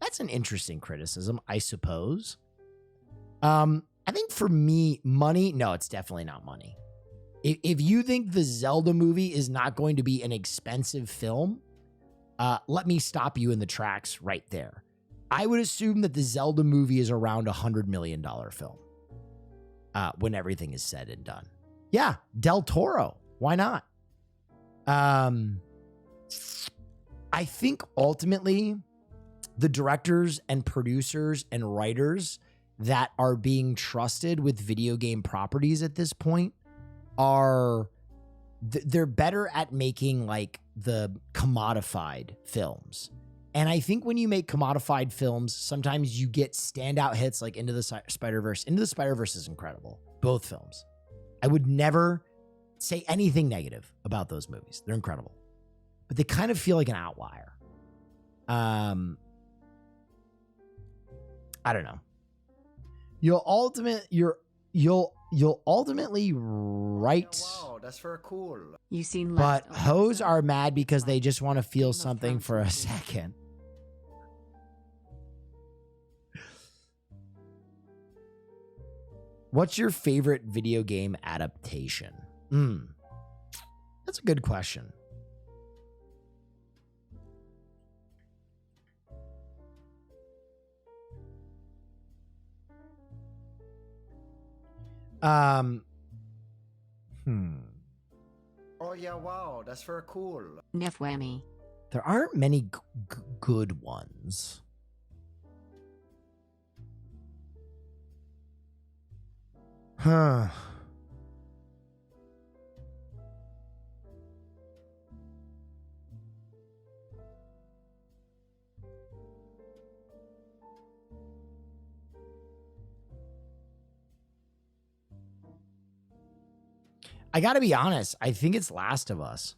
That's an interesting criticism, I suppose. I think for me, money, no, it's definitely not money. If you think the Zelda movie is not going to be an expensive film, let me stop you in the tracks right there. I would assume that the Zelda movie is around $100 million film when everything is said and done. Yeah, Del Toro. Why not? I think ultimately the directors and producers and writers that are being trusted with video game properties at this point are they're better at making like the commodified films. And I think when you make commodified films, sometimes you get standout hits like Into the Spider-Verse. Into the Spider-Verse is incredible. Both films. I would never say anything negative about those movies. They're incredible. But they kind of feel like an outlier. I don't know. You'll ultimately write. Wow, that's very cool. You seen But last hoes are mad because they just want to feel something for a second. What's your favorite video game adaptation? That's a good question. Oh yeah, wow, that's very cool. Neff Whammy. There aren't many good ones. Huh. I gotta be honest. I think it's Last of Us.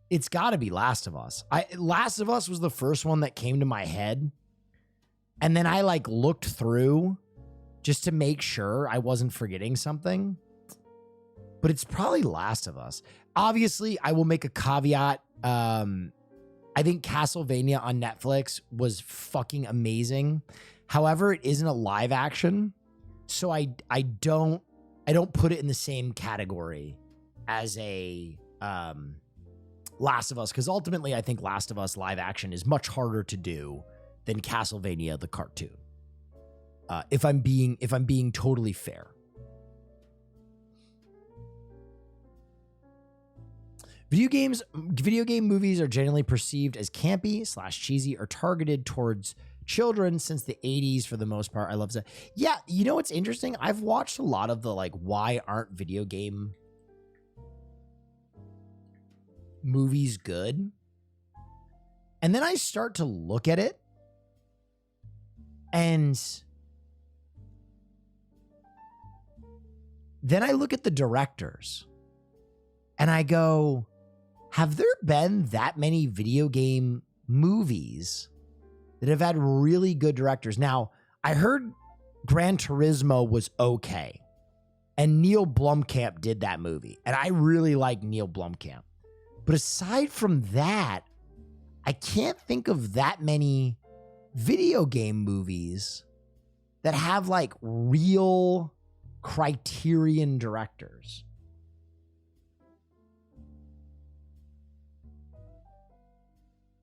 It's gotta be Last of Us. Last of Us was the first one that came to my head. And then I like looked through just to make sure I wasn't forgetting something. But it's probably Last of Us. Obviously, I will make a caveat. I think Castlevania on Netflix was fucking amazing. However, it isn't a live action. So I don't put it in the same category as a Last of Us, because ultimately I think Last of Us live action is much harder to do than Castlevania the cartoon. If I'm being totally fair. Video game movies are generally perceived as campy / cheesy or targeted towards children since the 80s for the most part. I love that. Yeah, you know what's interesting? I've watched a lot of the like why aren't video game movies good? And then I start to look at it and then I look at the directors and I go, have there been that many video game movies that have had really good directors? Now, I heard Gran Turismo was okay. And Neil Blomkamp did that movie. And I really like Neil Blomkamp. But aside from that, I can't think of that many video game movies that have like real Criterion directors.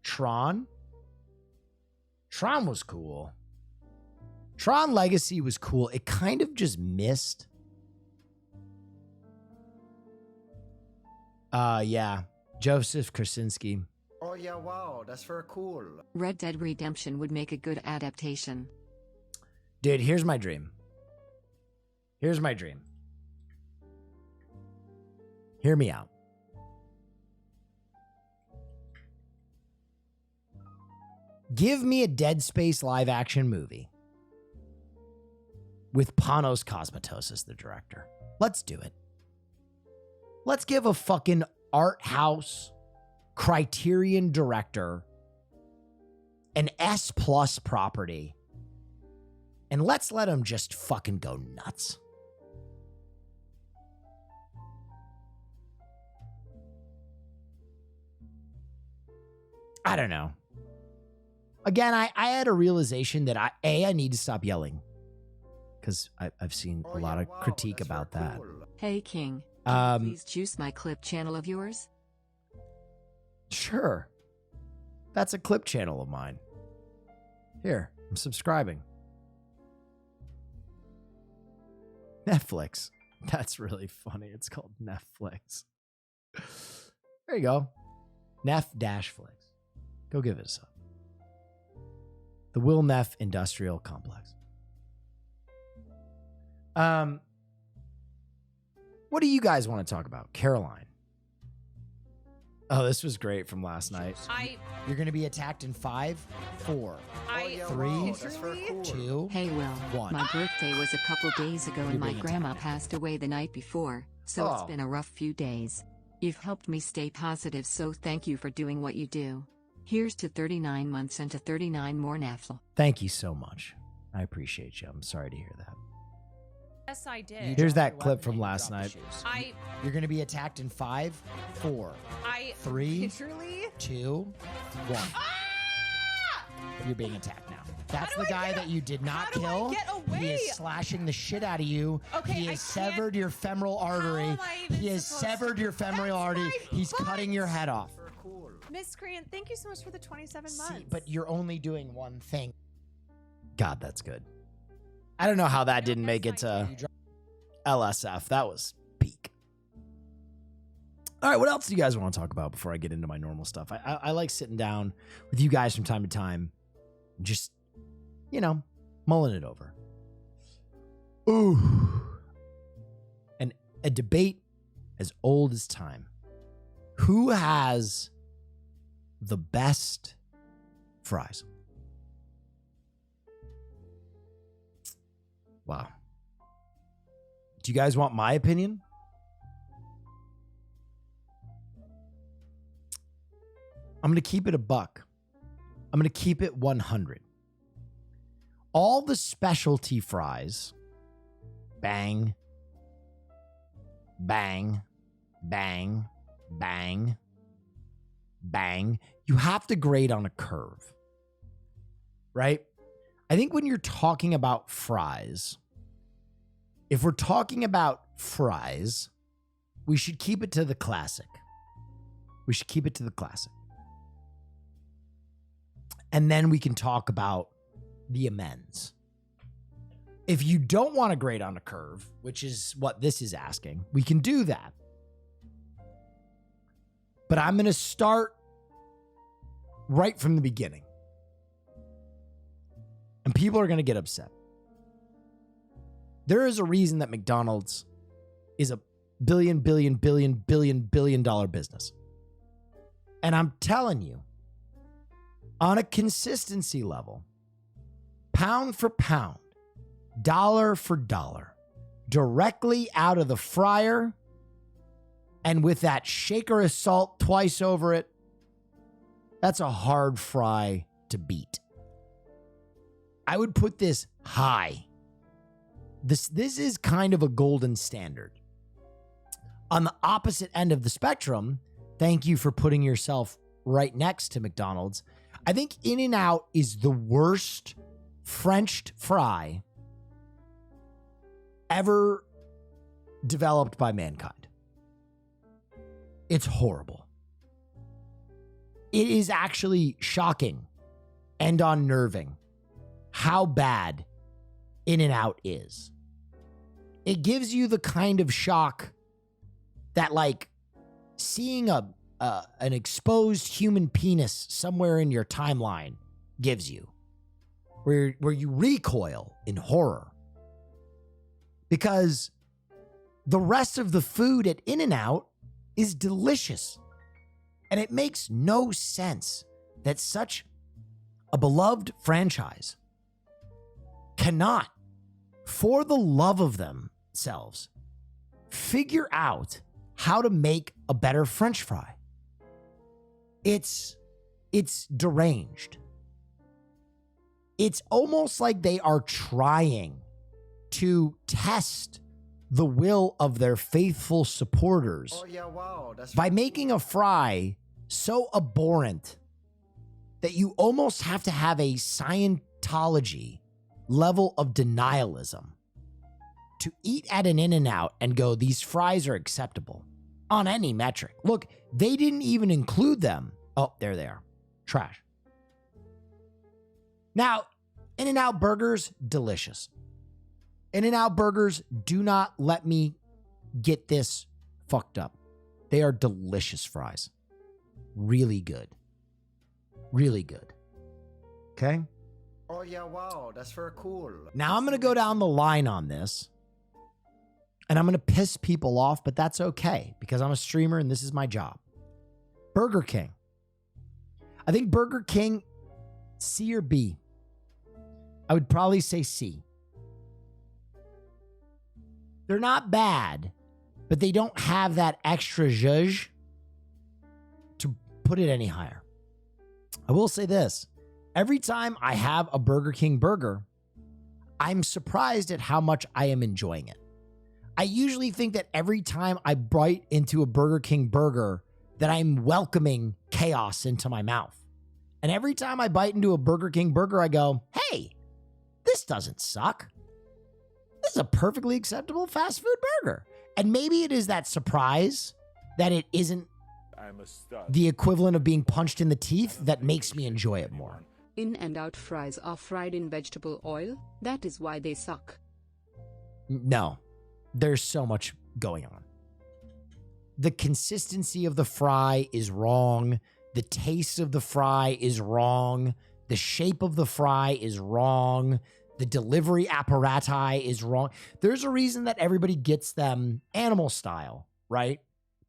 Tron was cool. Tron Legacy was cool. It kind of just missed. Yeah. Joseph Krasinski. Oh yeah, wow, that's very cool. Red Dead Redemption would make a good adaptation. Dude, here's my dream. Here's my dream. Hear me out. Give me a Dead Space live action movie with Panos Cosmatos as the director. Let's do it. Let's give a fucking art house Criterion director an S plus property, and let's let him just fucking go nuts. I don't know. Again, I had a realization that I need to stop yelling, because I've seen a lot of critique about that. Hey King, can you please juice my clip channel of yours? Sure. That's a clip channel of mine. Here, I'm subscribing. Netflix. That's really funny. It's called Netflix. There you go. Neff-Flix. Go give it a sub. The Will Neff Industrial Complex. What do you guys want to talk about? Caroline. Oh, this was great from last night. You're going to be attacked in 5, 4, 3, 2. Hey Will, 1. my birthday was a couple days ago and my grandma passed away the night before, so it's been a rough few days. You've helped me stay positive, so thank you for doing what you do. Here's to 39 months and to 39 more Nafl. Thank you so much. I appreciate you. I'm sorry to hear that. Yes, I did. Here's that clip from last night. You're going to be attacked in 5, 4, 3, Literally? 2, 1. You're being attacked now. That's the guy that you did not kill. He is slashing the shit out of you. Okay, he has severed your femoral artery. He has severed your femoral artery. He's cutting your head off. Miscreant, thank you so much for the 27 months. See, but you're only doing one thing. God, that's good. I don't know how that didn't make it to LSF. That was peak. All right, what else do you guys want to talk about before I get into my normal stuff? I like sitting down with you guys from time to time, and just, mulling it over. Ooh. And a debate as old as time. Who has the best fries? Wow. Do you guys want my opinion? I'm going to keep it a buck. I'm going to keep it 100. All the specialty fries, bang, bang, bang, bang, bang, you have to grade on a curve, right? I think when you're talking about fries, if we're talking about fries, we should keep it to the classic. We should keep it to the classic. And then we can talk about the amends. If you don't want to grade on a curve, which is what this is asking, we can do that. But I'm going to start right from the beginning. And people are going to get upset. There is a reason that McDonald's is a billion dollar business. And I'm telling you, on a consistency level, pound for pound, dollar for dollar, directly out of the fryer, and with that shaker of salt twice over it, that's a hard fry to beat. I would put this high. This is kind of a golden standard. On the opposite end of the spectrum, thank you for putting yourself right next to McDonald's. I think In-N-Out is the worst Frenched fry ever developed by mankind. It's horrible. It is actually shocking and unnerving how bad In-N-Out is. It gives you the kind of shock that, like, seeing an exposed human penis somewhere in your timeline gives you, where you recoil in horror. Because the rest of the food at In-N-Out is delicious. And it makes no sense that such a beloved franchise, cannot, for the love of themselves, figure out how to make a better French fry. It's deranged. It's almost like they are trying to test the will of their faithful supporters Oh yeah, wow, that's by making a fry so abhorrent that you almost have to have a Scientology level of denialism to eat at an In-N-Out and go, these fries are acceptable on any metric. Look, they didn't even include them. Oh, there they are. Trash. Now, In-N-Out burgers, delicious. In-N-Out burgers, do not let me get this fucked up. They are delicious fries. Really good. Really good. Okay? Oh yeah, wow, that's very cool. Now I'm going to go down the line on this. And I'm going to piss people off, but that's okay because I'm a streamer and this is my job. Burger King. I think Burger King, C or B? I would probably say C. They're not bad, but they don't have that extra zhuzh to put it any higher. I will say this. Every time I have a Burger King burger, I'm surprised at how much I am enjoying it. I usually think that every time I bite into a Burger King burger, that I'm welcoming chaos into my mouth. And every time I bite into a Burger King burger, I go, hey, this doesn't suck. This is a perfectly acceptable fast food burger. And maybe it is that surprise that it isn't I'm a stud. the equivalent of being punched in the teeth that makes me enjoy it more. In-N-Out fries are fried in vegetable oil. That is why they suck. No, there's so much going on. The consistency of the fry is wrong. The taste of the fry is wrong. The shape of the fry is wrong. The delivery apparati is wrong. There's a reason that everybody gets them animal style, right?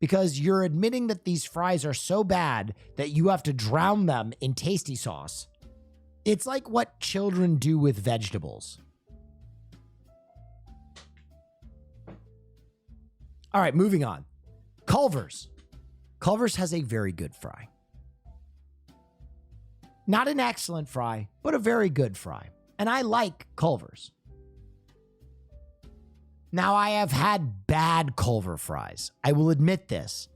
Because you're admitting that these fries are so bad that you have to drown them in tasty sauce. It's like what children do with vegetables. All right, moving on. Culver's. Culver's has a very good fry. Not an excellent fry, but a very good fry. And I like Culver's. Now, I have had bad Culver fries. I will admit this.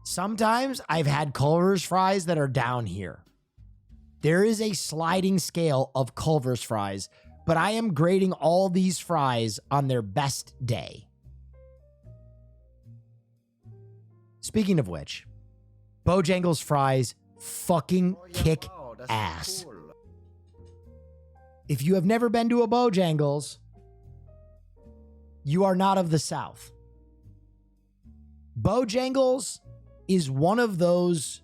Sometimes I've had Culver's fries that are down here. There is a sliding scale of Culver's fries, but I am grading all these fries on their best day. Speaking of which, Bojangles fries fucking Oh, yeah, kick wow, that's very ass. cool. If you have never been to a Bojangles, you are not of the South. Bojangles is one of those,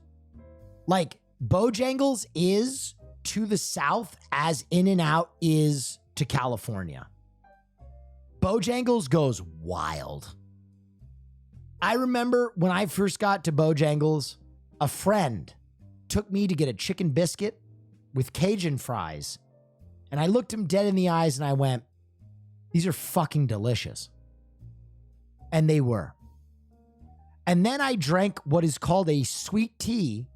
like, Bojangles is to the South as In-N-Out is to California. Bojangles goes wild. I remember when I first got to Bojangles, a friend took me to get a chicken biscuit with Cajun fries. And I looked him dead in the eyes and I went, these are fucking delicious. And they were. And then I drank what is called a sweet tea.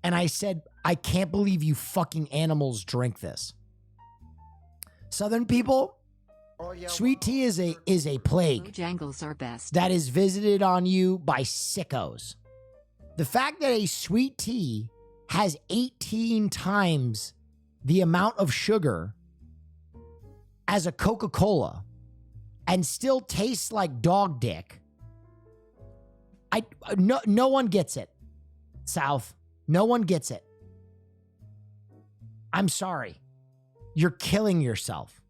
And I said, I can't believe you fucking animals drink this. Southern people, Oh yeah, sweet wow, tea is a plague Bojangles are best. that is visited on you by sickos. The fact that a sweet tea has 18 times the amount of sugar as a Coca-Cola and still tastes like dog dick. No one gets it. South, no one gets it. I'm sorry. You're killing yourself.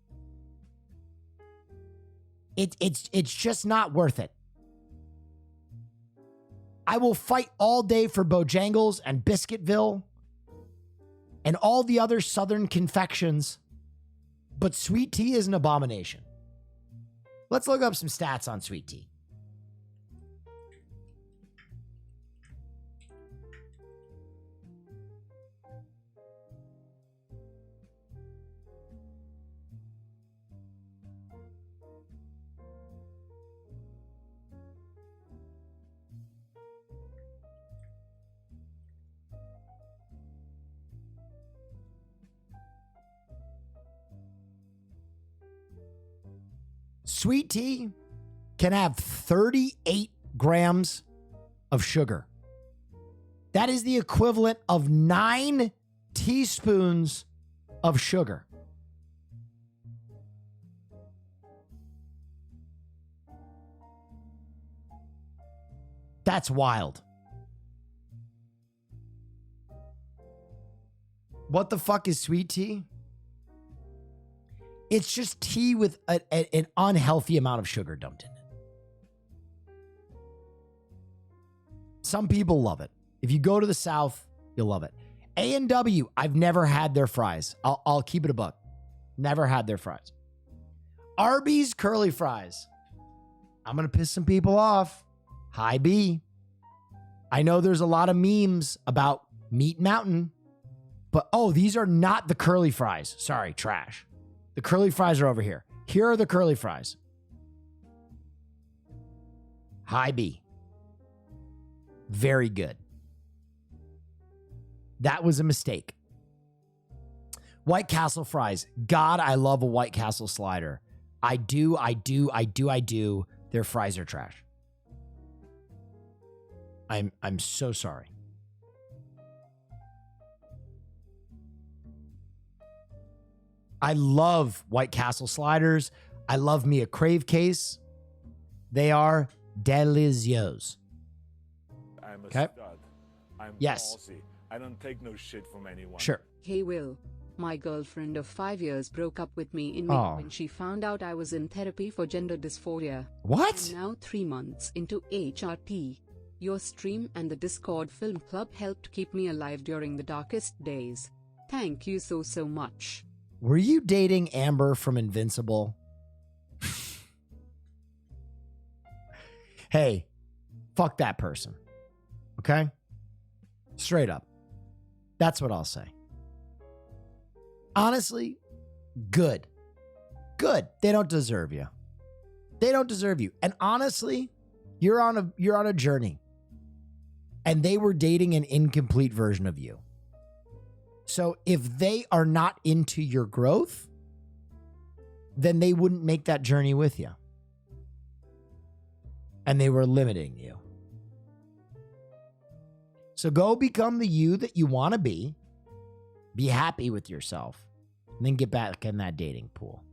It's just not worth it. I will fight all day for Bojangles and Biscuitville and all the other Southern confections, but sweet tea is an abomination. Let's look up some stats on sweet tea. Sweet tea can have 38 grams of sugar. That is the equivalent of 9 teaspoons of sugar. That's wild. What the fuck is sweet tea? It's just tea with an unhealthy amount of sugar dumped in it. Some people love it. If you go to the South, you'll love it. A&W, I've never had their fries. I'll keep it a buck. Never had their fries. Arby's curly fries. I'm going to piss some people off. High B. I know there's a lot of memes about Meat Mountain, but these are not the curly fries. Sorry, trash. The curly fries are over here. Here are the curly fries. High B. Very good. That was a mistake. White Castle fries. God, I love a White Castle slider. I do. Their fries are trash. I'm so sorry. I love White Castle sliders. I love me a Crave case. They are delicious. I'm a Okay. stud. I'm Yes. bossy. I don't take no shit from anyone. Sure. Hey Will, my girlfriend of 5 years broke up with me in May Oh. when she found out I was in therapy for gender dysphoria. What? I'm now 3 months into HRP. Your stream and the Discord Film Club helped keep me alive during the darkest days. Thank you so much. Were you dating Amber from Invincible? Hey, fuck that person. Okay? Straight up. That's what I'll say. Honestly, good. Good. They don't deserve you. They don't deserve you. And honestly, you're on a journey. And they were dating an incomplete version of you. So if they are not into your growth, then they wouldn't make that journey with you. And they were limiting you. So go become the you that you want to be. Be happy with yourself. And then get back in that dating pool.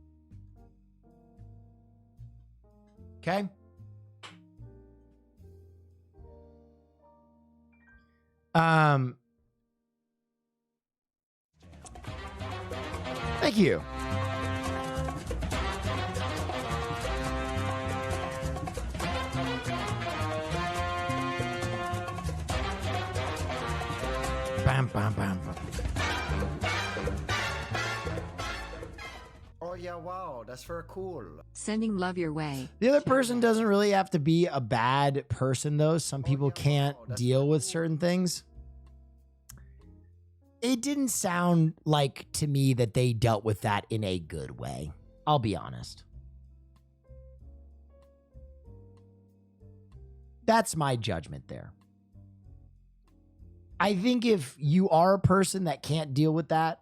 Okay? Thank you. Bam, bam, bam, bam. Oh yeah, wow, that's very cool. Sending love your way. The other person doesn't really have to be a bad person, though. Some people yeah, can't wow, that's deal really with cool. certain things. It didn't sound like to me that they dealt with that in a good way. I'll be honest. That's my judgment there. I think if you are a person that can't deal with that,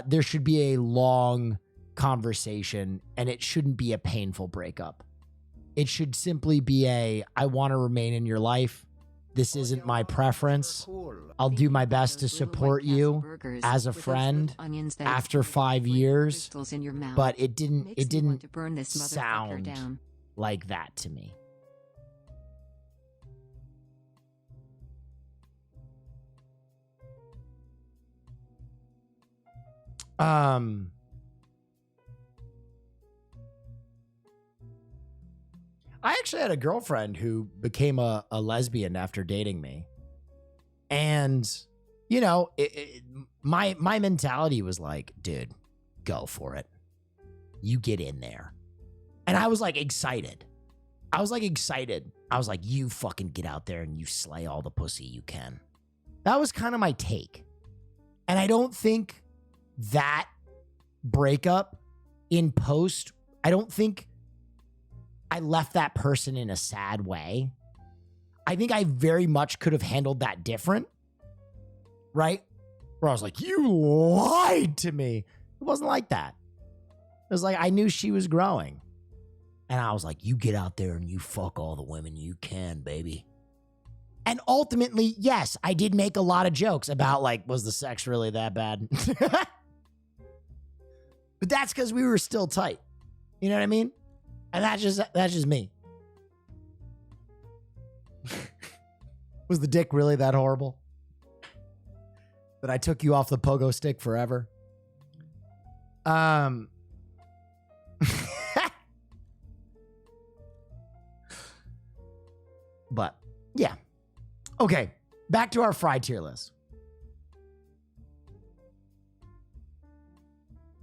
there should be a long conversation and it shouldn't be a painful breakup. It should simply be I want to remain in your life. This isn't my preference. I'll do my best to support you as a friend after 5 years, but it didn't sound like that to me. I actually had a girlfriend who became a lesbian after dating me. And, you know, my mentality was like, dude, go for it. You get in there. And I was like excited. I was like, you fucking get out there and you slay all the pussy you can. That was kind of my take. And I don't think that breakup in post, I don't think I left that person in a sad way. I think I very much could have handled that different. Right? Where I was like, you lied to me. It wasn't like that. It was like, I knew she was growing. And I was like, you get out there and you fuck all the women you can, baby. And ultimately, yes, I did make a lot of jokes about like, was the sex really that bad? But that's because we were still tight. You know what I mean? And that's just me. Was the dick really that horrible? That I took you off the pogo stick forever? But yeah. Okay, back to our fry tier list.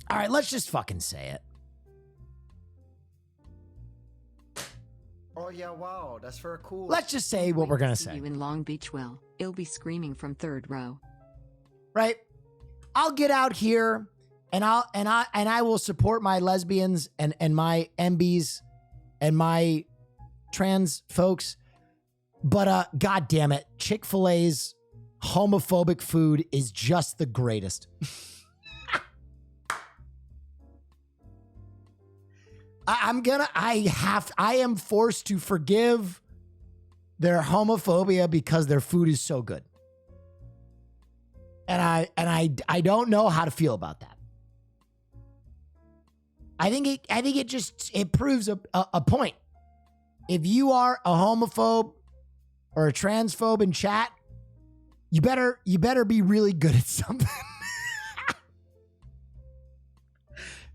All right, let's just fucking say it. Oh yeah, wow, that's very cool. Let's just say what we're gonna See say. you in Long Beach will. I'll be screaming from third row. Right? I'll get out here and I will support my lesbians and my MBs and my trans folks. But god damn it, Chick-fil-A's homophobic food is just the greatest. I am forced to forgive their homophobia because their food is so good. And I don't know how to feel about that. I think it proves a point. If you are a homophobe or a transphobe in chat, you better be really good at something.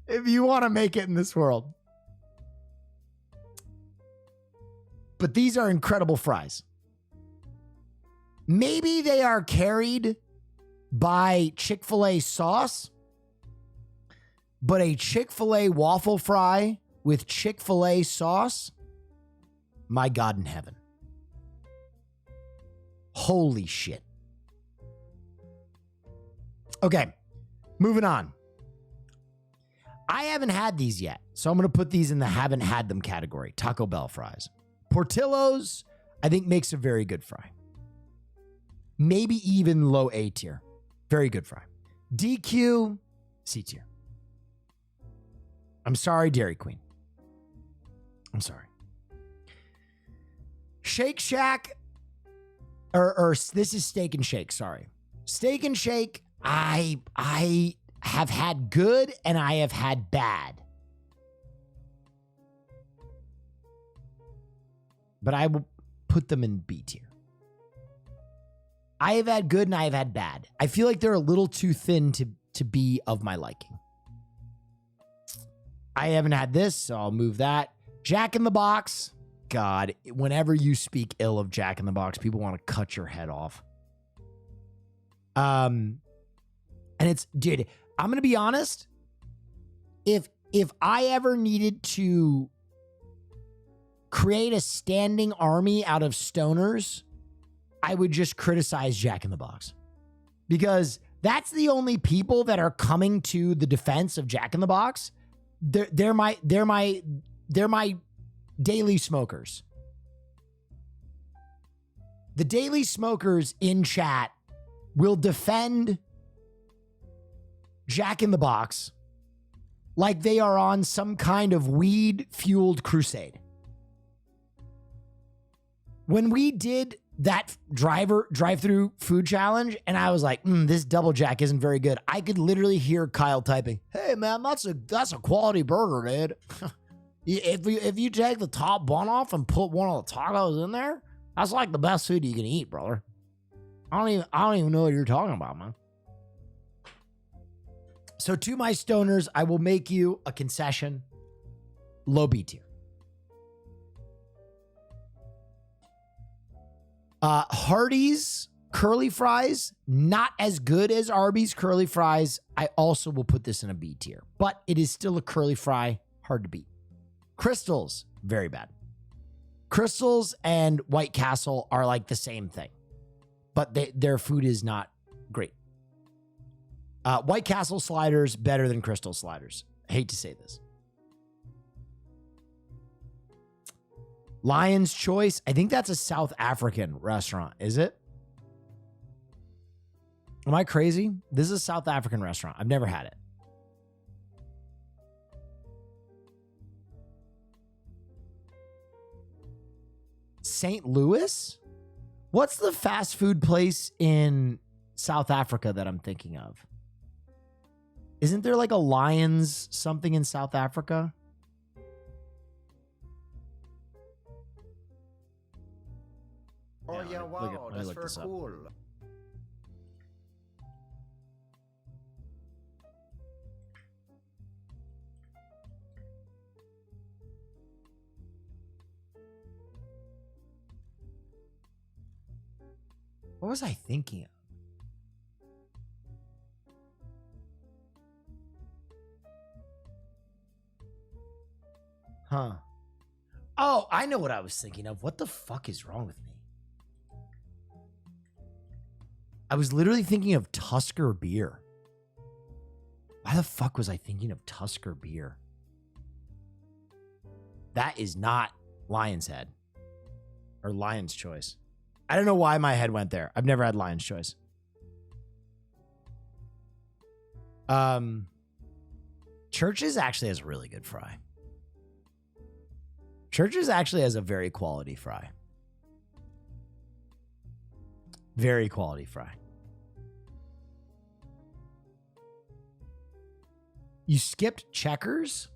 If you want to make it in this world. But these are incredible fries. Maybe they are carried by Chick-fil-A sauce, but a Chick-fil-A waffle fry with Chick-fil-A sauce, my God in heaven. Holy shit. Okay, moving on. I haven't had these yet, so I'm going to put these in the haven't had them category. Taco Bell fries. Portillo's, I think, makes a very good fry. Maybe even low A tier. Very good fry. DQ, C tier. I'm sorry, Dairy Queen. I'm sorry. Shake Shack, or this is Steak and Shake, sorry. Steak and Shake, I have had good and I have had bad. But I will put them in B tier. I have had good and I have had bad. I feel like they're a little too thin to be of my liking. I haven't had this, so I'll move that. Jack in the Box. God, whenever you speak ill of Jack in the Box, people want to cut your head off. And it's, dude, I'm going to be honest. If I ever needed to create a standing army out of stoners, I would just criticize Jack in the Box. Because that's the only people that are coming to the defense of Jack in the Box. They're my daily smokers. The daily smokers in chat will defend Jack in the Box like they are on some kind of weed-fueled crusade. When we did that drive-through food challenge, and I was like, this double Jack isn't very good. I could literally hear Kyle typing, "Hey man, that's a quality burger, dude. If you take the top bun off and put one of the tacos in there, that's like the best food you can eat, brother. I don't even know what you're talking about, man." So to my stoners, I will make you a concession. Low B tier. Hardee's curly fries, not as good as Arby's curly fries. I also will put this in a B tier, but it is still a curly fry, hard to beat. Crystals, very bad. Crystals and White Castle are like the same thing, but their food is not great. White Castle sliders better than Crystal sliders. I hate to say this. Lion's Choice, I think that's a South African restaurant, is it? Am I crazy? This is a South African restaurant. I've never had it. St. Louis? What's the fast food place in South Africa that I'm thinking of? Isn't there like a Lions something in South Africa? Oh yeah, Look wow, let me that's look very this up. cool. What was I thinking of? Huh. Oh, I know what I was thinking of. What the fuck is wrong with me? I was literally thinking of Tusker beer. Why the fuck was I thinking of Tusker beer? That is not Lion's Head or Lion's Choice. I don't know why my head went there. I've never had Lion's Choice. Church's actually has a really good fry. Church's actually has a very quality fry. Very quality fry. You skipped Checkers?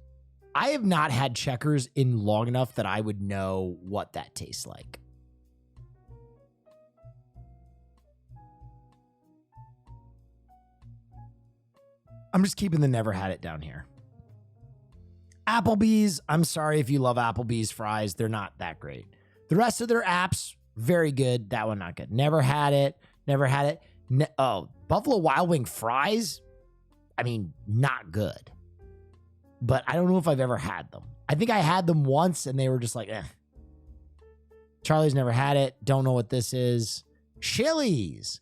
I have not had Checkers in long enough that I would know what that tastes like. I'm just keeping the never had it down here. Applebee's, I'm sorry if you love Applebee's fries. They're not that great. The rest of their apps, very good. That one, not good. Never had it. Never had it. Buffalo Wild Wing fries, I mean, not good. But I don't know if I've ever had them. I think I had them once and they were just like, eh. Charlie's never had it. Don't know what this is. Chili's.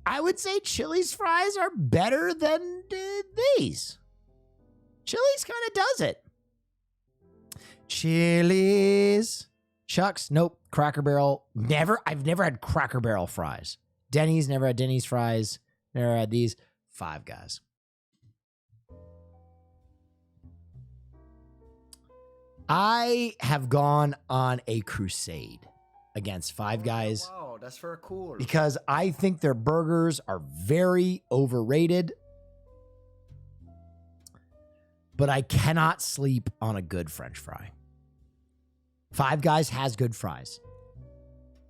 I would say Chili's fries are better than these. Chili's kind of does it. Chili's. Chuck's, nope. Cracker Barrel, never. I've never had Cracker Barrel fries. Denny's, never had Denny's fries. Never had these. Five Guys. I have gone on a crusade against Five Guys. Wow, that's very cool. Because I think their burgers are very overrated. But I cannot sleep on a good French fry. Five Guys has good fries.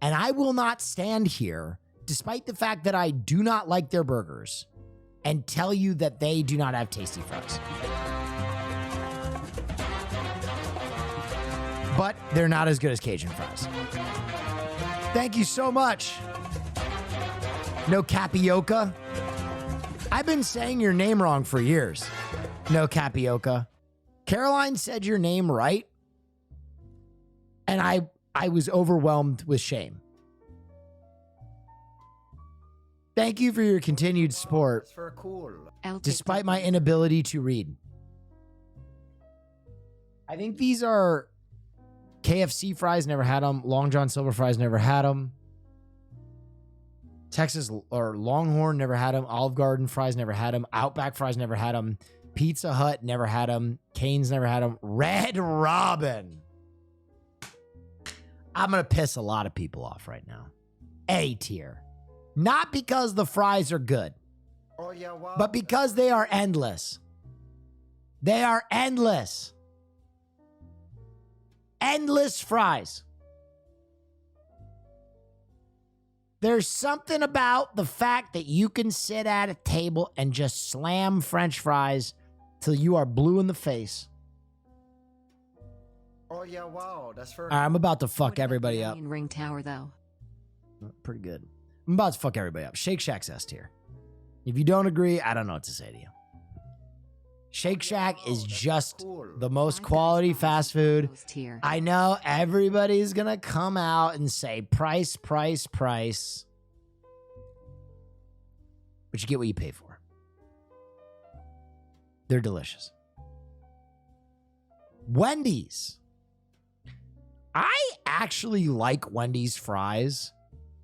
And I will not stand here, despite the fact that I do not like their burgers, and tell you that they do not have tasty fries. But they're not as good as Cajun fries. Thank you so much. No Capioca. I've been saying your name wrong for years. No Capioca. Caroline said your name right. And I was overwhelmed with shame. Thank you for your continued support, That's very cool. despite my inability to read. I think these are KFC fries, never had them. Long John Silver fries, never had them. Texas or Longhorn, never had them. Olive Garden fries, never had them. Outback fries, never had them. Pizza Hut, never had them. Cane's, never had them. Red Robin. I'm going to piss a lot of people off right now. A tier. Not because the fries are good, Oh yeah, wow. but because they are endless. They are endless. Endless fries. There's something about the fact that you can sit at a table and just slam French fries till you are blue in the face. Oh yeah, wow, that's very All right, I'm about to What fuck about the everybody up. Onion Ring Tower, though. Pretty good. I'm about to fuck everybody up. Shake Shack's S tier. If you don't agree, I don't know what to say to you. Shake Shack is just cool. the most Five Guys quality fries, fast food. Post tier. I know everybody's going to come out and say price, price, price. But you get what you pay for. They're delicious. Wendy's. I actually like Wendy's fries.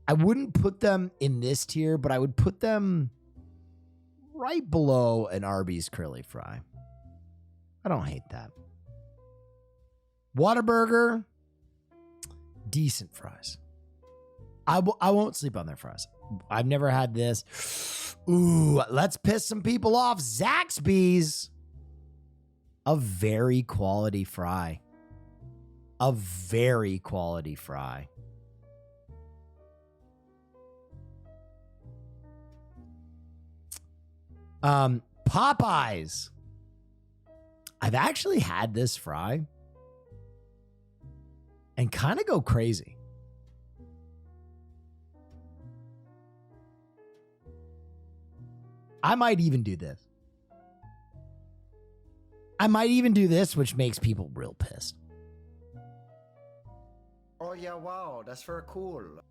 I wouldn't put them in this tier, but I would put them right below an Arby's curly fry. I don't hate that. Whataburger. Decent fries. I won't sleep on their fries. I've never had this. Ooh, let's piss some people off. Zaxby's. A very quality fry. A very quality fry. Popeyes. I've actually had this fry and kind of go crazy. I might even do this. Which makes people real pissed. Oh yeah, wow, that's very cool.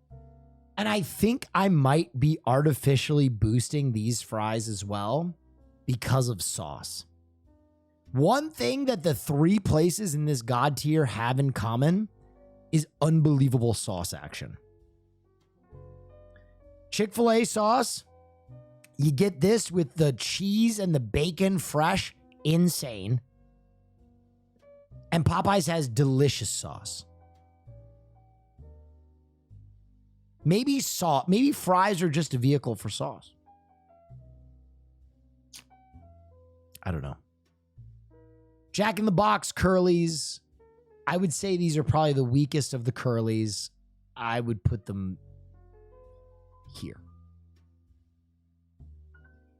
And I think I might be artificially boosting these fries as well because of sauce. One thing that the three places in this God tier have in common is unbelievable sauce action. Chick-fil-A sauce, you get this with the cheese and the bacon fresh, insane. And Popeyes has delicious sauce. Maybe fries are just a vehicle for sauce. I don't know. Jack in the Box curlies. I would say these are probably the weakest of the curlies. I would put them here.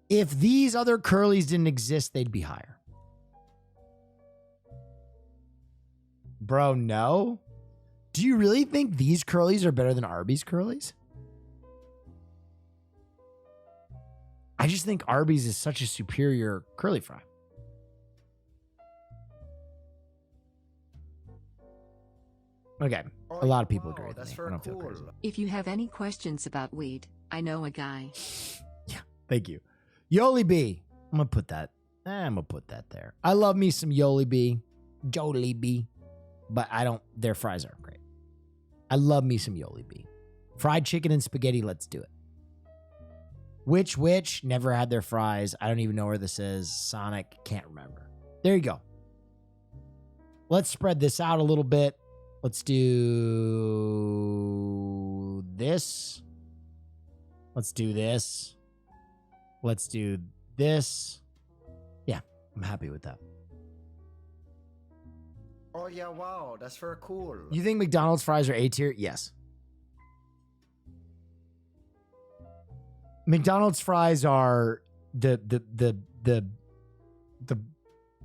If these other curlies didn't exist, they'd be higher. Bro, no. Do you really think these curlies are better than Arby's curlies? I just think Arby's is such a superior curly fry. Okay, a lot of people agree with me. I don't feel crazy. If you have any questions about weed, I know a guy. Yeah, thank you. Yoli B. I'm gonna put that there. I love me some Yoli B. But their fries aren't great. I love me some Yoli B. Fried chicken and spaghetti, let's do it. Which, never had their fries. I don't even know where this is. Sonic, can't remember. There you go. Let's spread this out a little bit. Let's do this. Let's do this. Let's do this. Yeah, I'm happy with that. Oh yeah, wow, that's very cool. You think McDonald's fries are A tier? Yes. McDonald's fries are the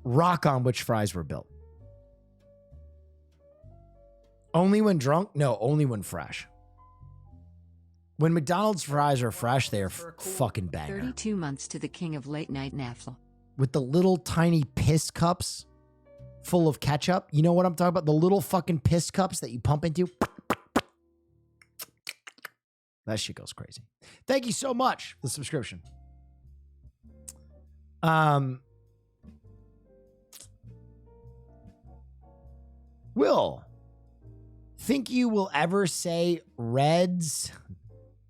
rock on which fries were built. Only when drunk? No, only when fresh. When McDonald's fries are fresh, they are fucking banger. 32 months to the king of late night naffle. With the little tiny piss cups full of ketchup. You know what I'm talking about? The little fucking piss cups that you pump into. That shit goes crazy. Thank you so much for the subscription. Will, think you will ever say Red's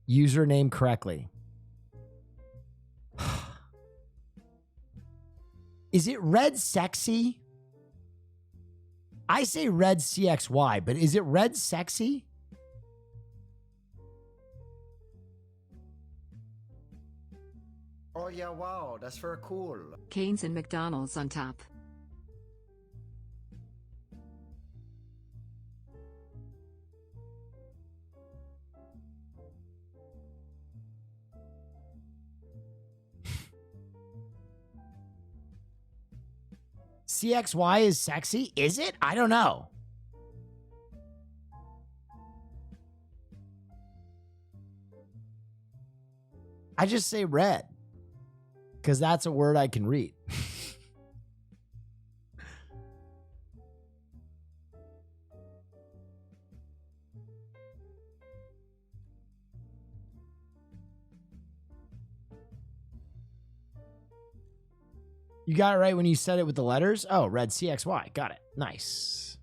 username correctly? Is it Red Sexy? I say Red CXY, but is it Red Sexy? Oh yeah, wow, that's very cool. Canes and McDonald's on top. CXY is sexy? Is it? I don't know. I just say red because that's a word I can read. You got it right when you said it with the letters? Oh, red CXY. Got it. Nice.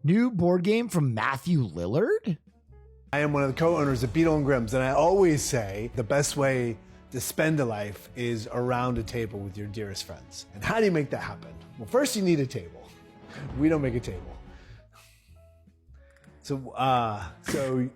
New board game from Matthew Lillard? I am one of the co-owners of Beetle and Grimm's, and I always say the best way to spend a life is around a table with your dearest friends. And how do you make that happen? Well, first you need a table. We don't make a table. And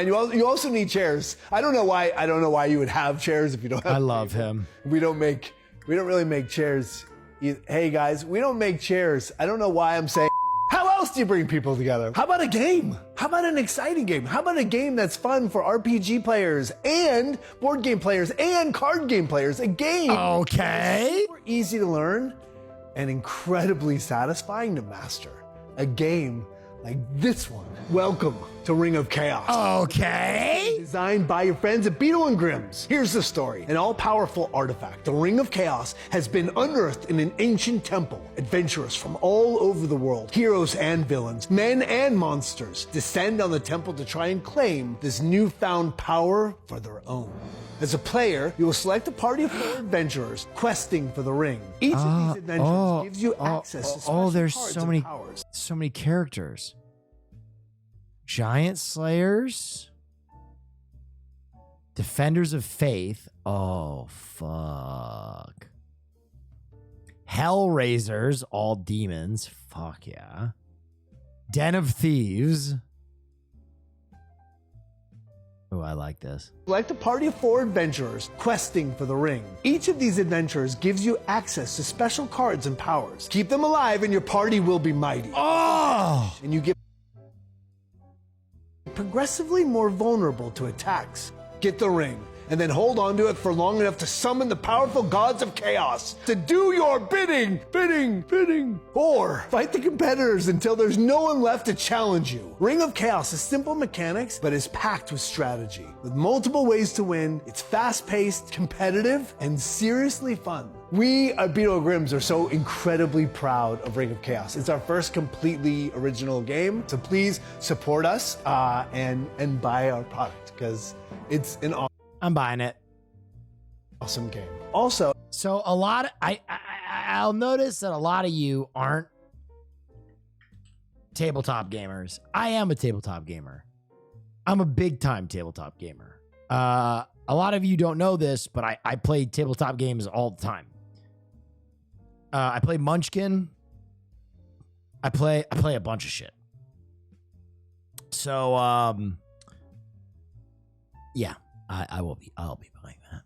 you also need chairs. I don't know why you would have chairs if you don't have. I love him. We don't really make chairs. Hey guys, we don't make chairs. I don't know why I'm saying. How else do you bring people together? How about a game? How about an exciting game? How about a game that's fun for RPG players and board game players and card game players? A game. Okay. Super easy to learn and incredibly satisfying to master. A game like this one. Welcome to Ring of Chaos. Okay. Designed by your friends at Beetle and Grimm's. Here's the story. An all-powerful artifact, the Ring of Chaos, has been unearthed in an ancient temple. Adventurers from all over the world, heroes and villains, men and monsters, descend on the temple to try and claim this newfound power for their own. As a player, you will select a party of 4 adventurers questing for the ring. Each of these adventures gives you access to special there's cards so and many powers. so many characters. Giant Slayers, Defenders of Faith. Oh fuck. Hellraisers, all demons. Fuck yeah. Den of Thieves. Oh, I like this. Select a party of 4 adventurers questing for the ring. Each of these adventurers gives you access to special cards and powers. Keep them alive and your party will be mighty. Oh! And you get progressively more vulnerable to attacks. Get the ring, and then hold on to it for long enough to summon the powerful gods of chaos to do your bidding. Or fight the competitors until there's no one left to challenge you. Ring of Chaos is simple mechanics, but is packed with strategy. With multiple ways to win, it's fast-paced, competitive, and seriously fun. We at Beetle Grimm's are so incredibly proud of Ring of Chaos. It's our first completely original game, so please support us and buy our product because it's an I'm buying it. awesome game. Also, So a lot of, I'll notice that a lot of you aren't tabletop gamers. I am a tabletop gamer. I'm a big time tabletop gamer. A lot of you don't know this, but I play tabletop games all the time. I play Munchkin. I play a bunch of shit. So yeah, I'll be buying that.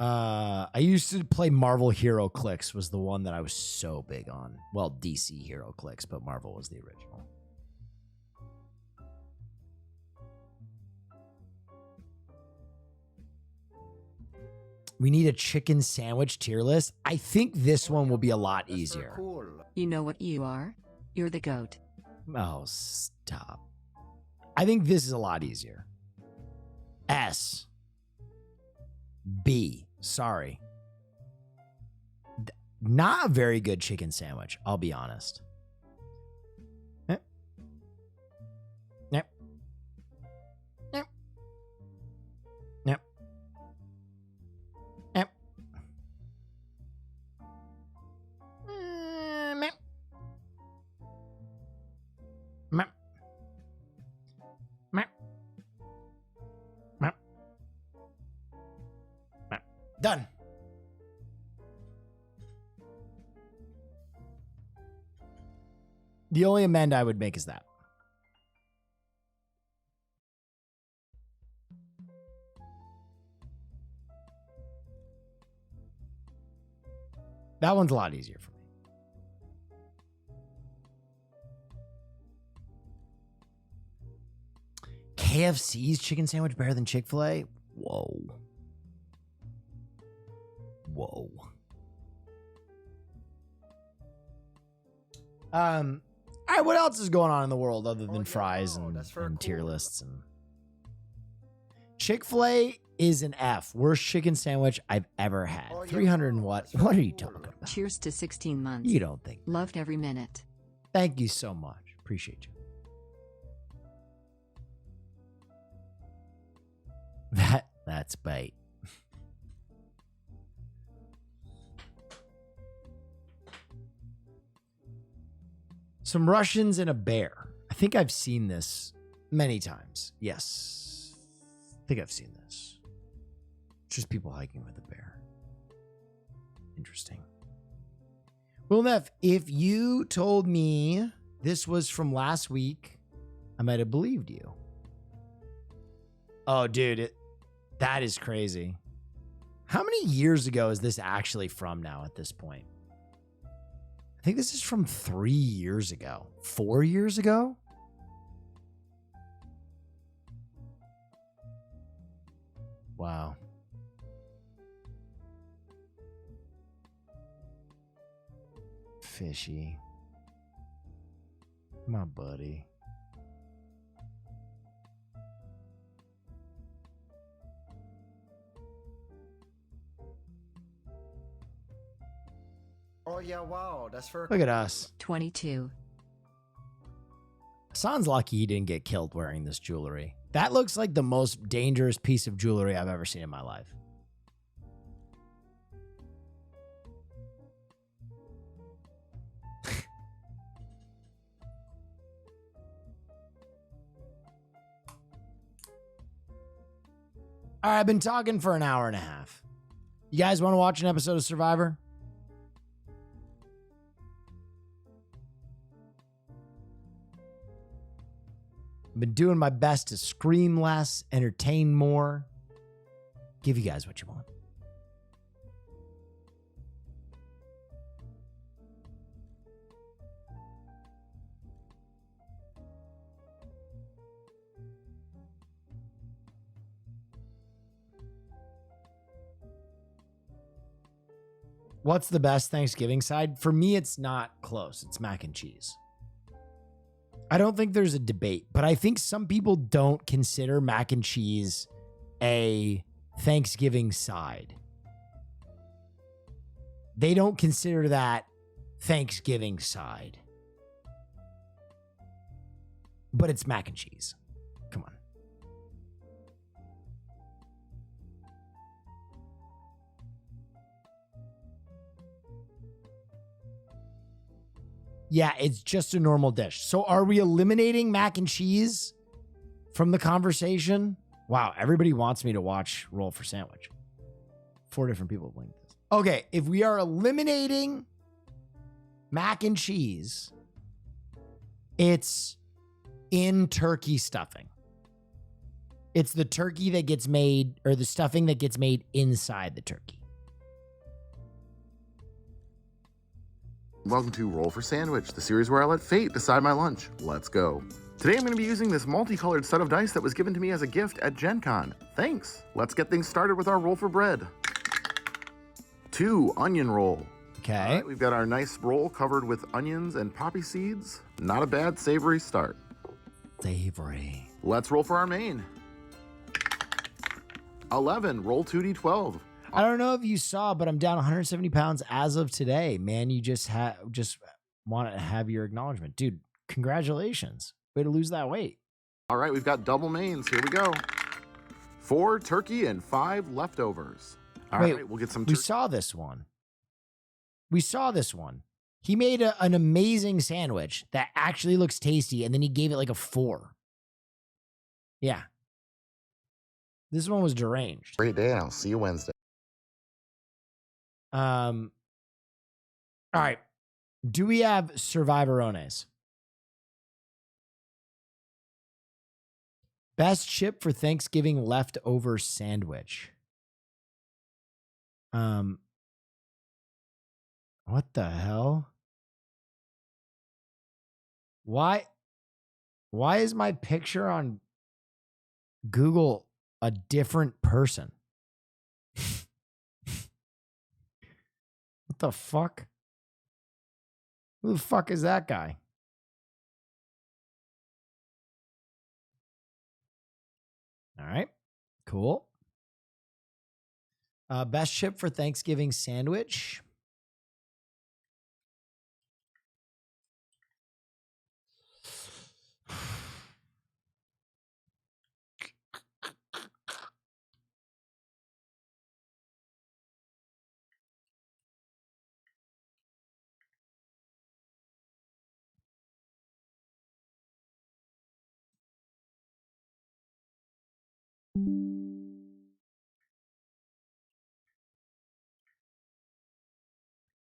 I used to play Marvel Hero Clicks was the one that I was so big on. Well, DC Hero Clicks, but Marvel was the original. We need a chicken sandwich tier list. I think this one will be a lot easier. You know what you are? You're the goat. Oh, stop. I think this is a lot easier. S. B. Sorry. Not a very good chicken sandwich, I'll be honest. Yep. Yep. Yep. Yep. Yep. Meh. Meh. Meh. Meh. Meh. Done. The only amend I would make is that. That one's a lot easier for me. KFC's chicken sandwich better than Chick-fil-A? Whoa. Whoa. All right, what else is going on in the world other than fries and tier lists? And Chick-fil-A is an F. Worst chicken sandwich I've ever had. 300 and what? What are you talking about? Cheers to 16 months. You don't think. Loved every minute. Thank you so much. Appreciate you. That's bait. Some Russians and a bear. I think I've seen this many times. Yes. I think I've seen this. Just people hiking with a bear. Interesting. Well, Neff, if you told me This was from last week. I might have believed you. Oh, dude, that is crazy. How many years ago is this actually from now at this point? I think this is from 3 years ago. 4 years ago? Wow. Fishy. My buddy. Oh yeah, wow, that's for. Look at us. 22. Hassan's lucky he didn't get killed wearing this jewelry. That looks like the most dangerous piece of jewelry I've ever seen in my life. All right, I've been talking for an hour and a half. You guys want to watch an episode of Survivor? I've been doing my best to scream less, entertain more, give you guys what you want. What's the best Thanksgiving side? For me, it's not close. It's mac and cheese. I don't think there's a debate, but I think some people don't consider mac and cheese a Thanksgiving side. They don't consider that Thanksgiving side. But it's mac and cheese. Come on. Yeah, it's just a normal dish. So are we eliminating mac and cheese from the conversation? Wow, everybody wants me to watch Roll for Sandwich. 4 different people linked this. Okay, if we are eliminating mac and cheese, it's in turkey stuffing. It's the turkey that gets made, or the stuffing that gets made inside the turkey. Welcome to Roll for Sandwich, the series where I let fate decide my lunch. Let's go. Today I'm going to be using this multicolored set of dice that was given to me as a gift at Gen Con. Thanks. Let's get things started with our roll for bread. 2 onion roll. Okay. All right, we've got our nice roll covered with onions and poppy seeds. Not a bad savory start. Savory. Let's roll for our main. 11, roll 2d12. I don't know if you saw, but I'm down 170 pounds as of today. Man, you just want to have your acknowledgement. Dude, congratulations. Way to lose that weight. All right, we've got double mains. Here we go. 4 turkey and 5 leftovers. All right, we'll get some turkey. We saw this one. He made an amazing sandwich that actually looks tasty, and then he gave it like a 4. Yeah. This one was deranged. Great day, and I'll see you Wednesday. All right. Do we have Survivorones? Best chip for Thanksgiving leftover sandwich. What the hell? Why is my picture on Google a different person? What the fuck? Who the fuck is that guy? All right, cool. Best chip for Thanksgiving sandwich.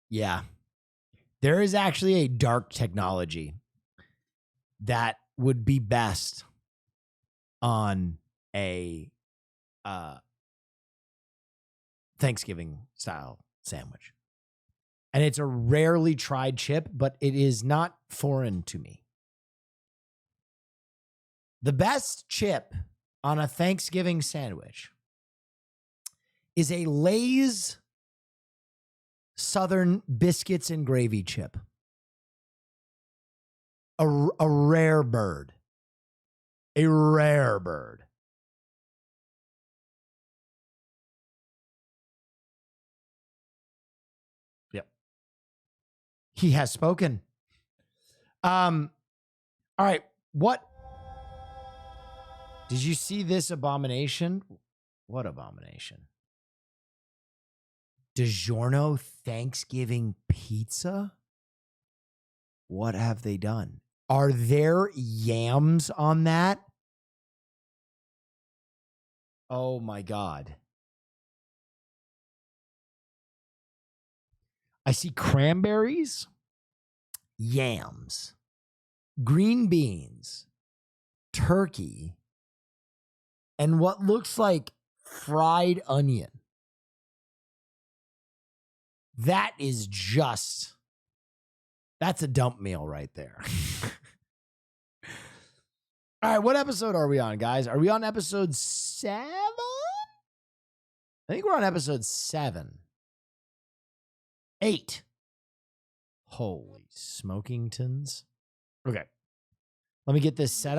Yeah. There is actually a dark technology that would be best on a Thanksgiving style sandwich. And it's a rarely tried chip, but it is not foreign to me. The best chip on a Thanksgiving sandwich is a Lay's Southern biscuits and gravy chip. A rare bird. A rare bird. Yep. He has spoken. All right. What? Did you see this abomination? What abomination? DiGiorno Thanksgiving pizza? What have they done? Are there yams on that? Oh my God. I see cranberries, yams, green beans, turkey, and what looks like fried onion. That is just, that's a dump meal right there. All right, what episode are we on, guys? Are we on episode 7? I think we're on episode 7. 8. Holy smokingtons. Okay. Let me get this set up.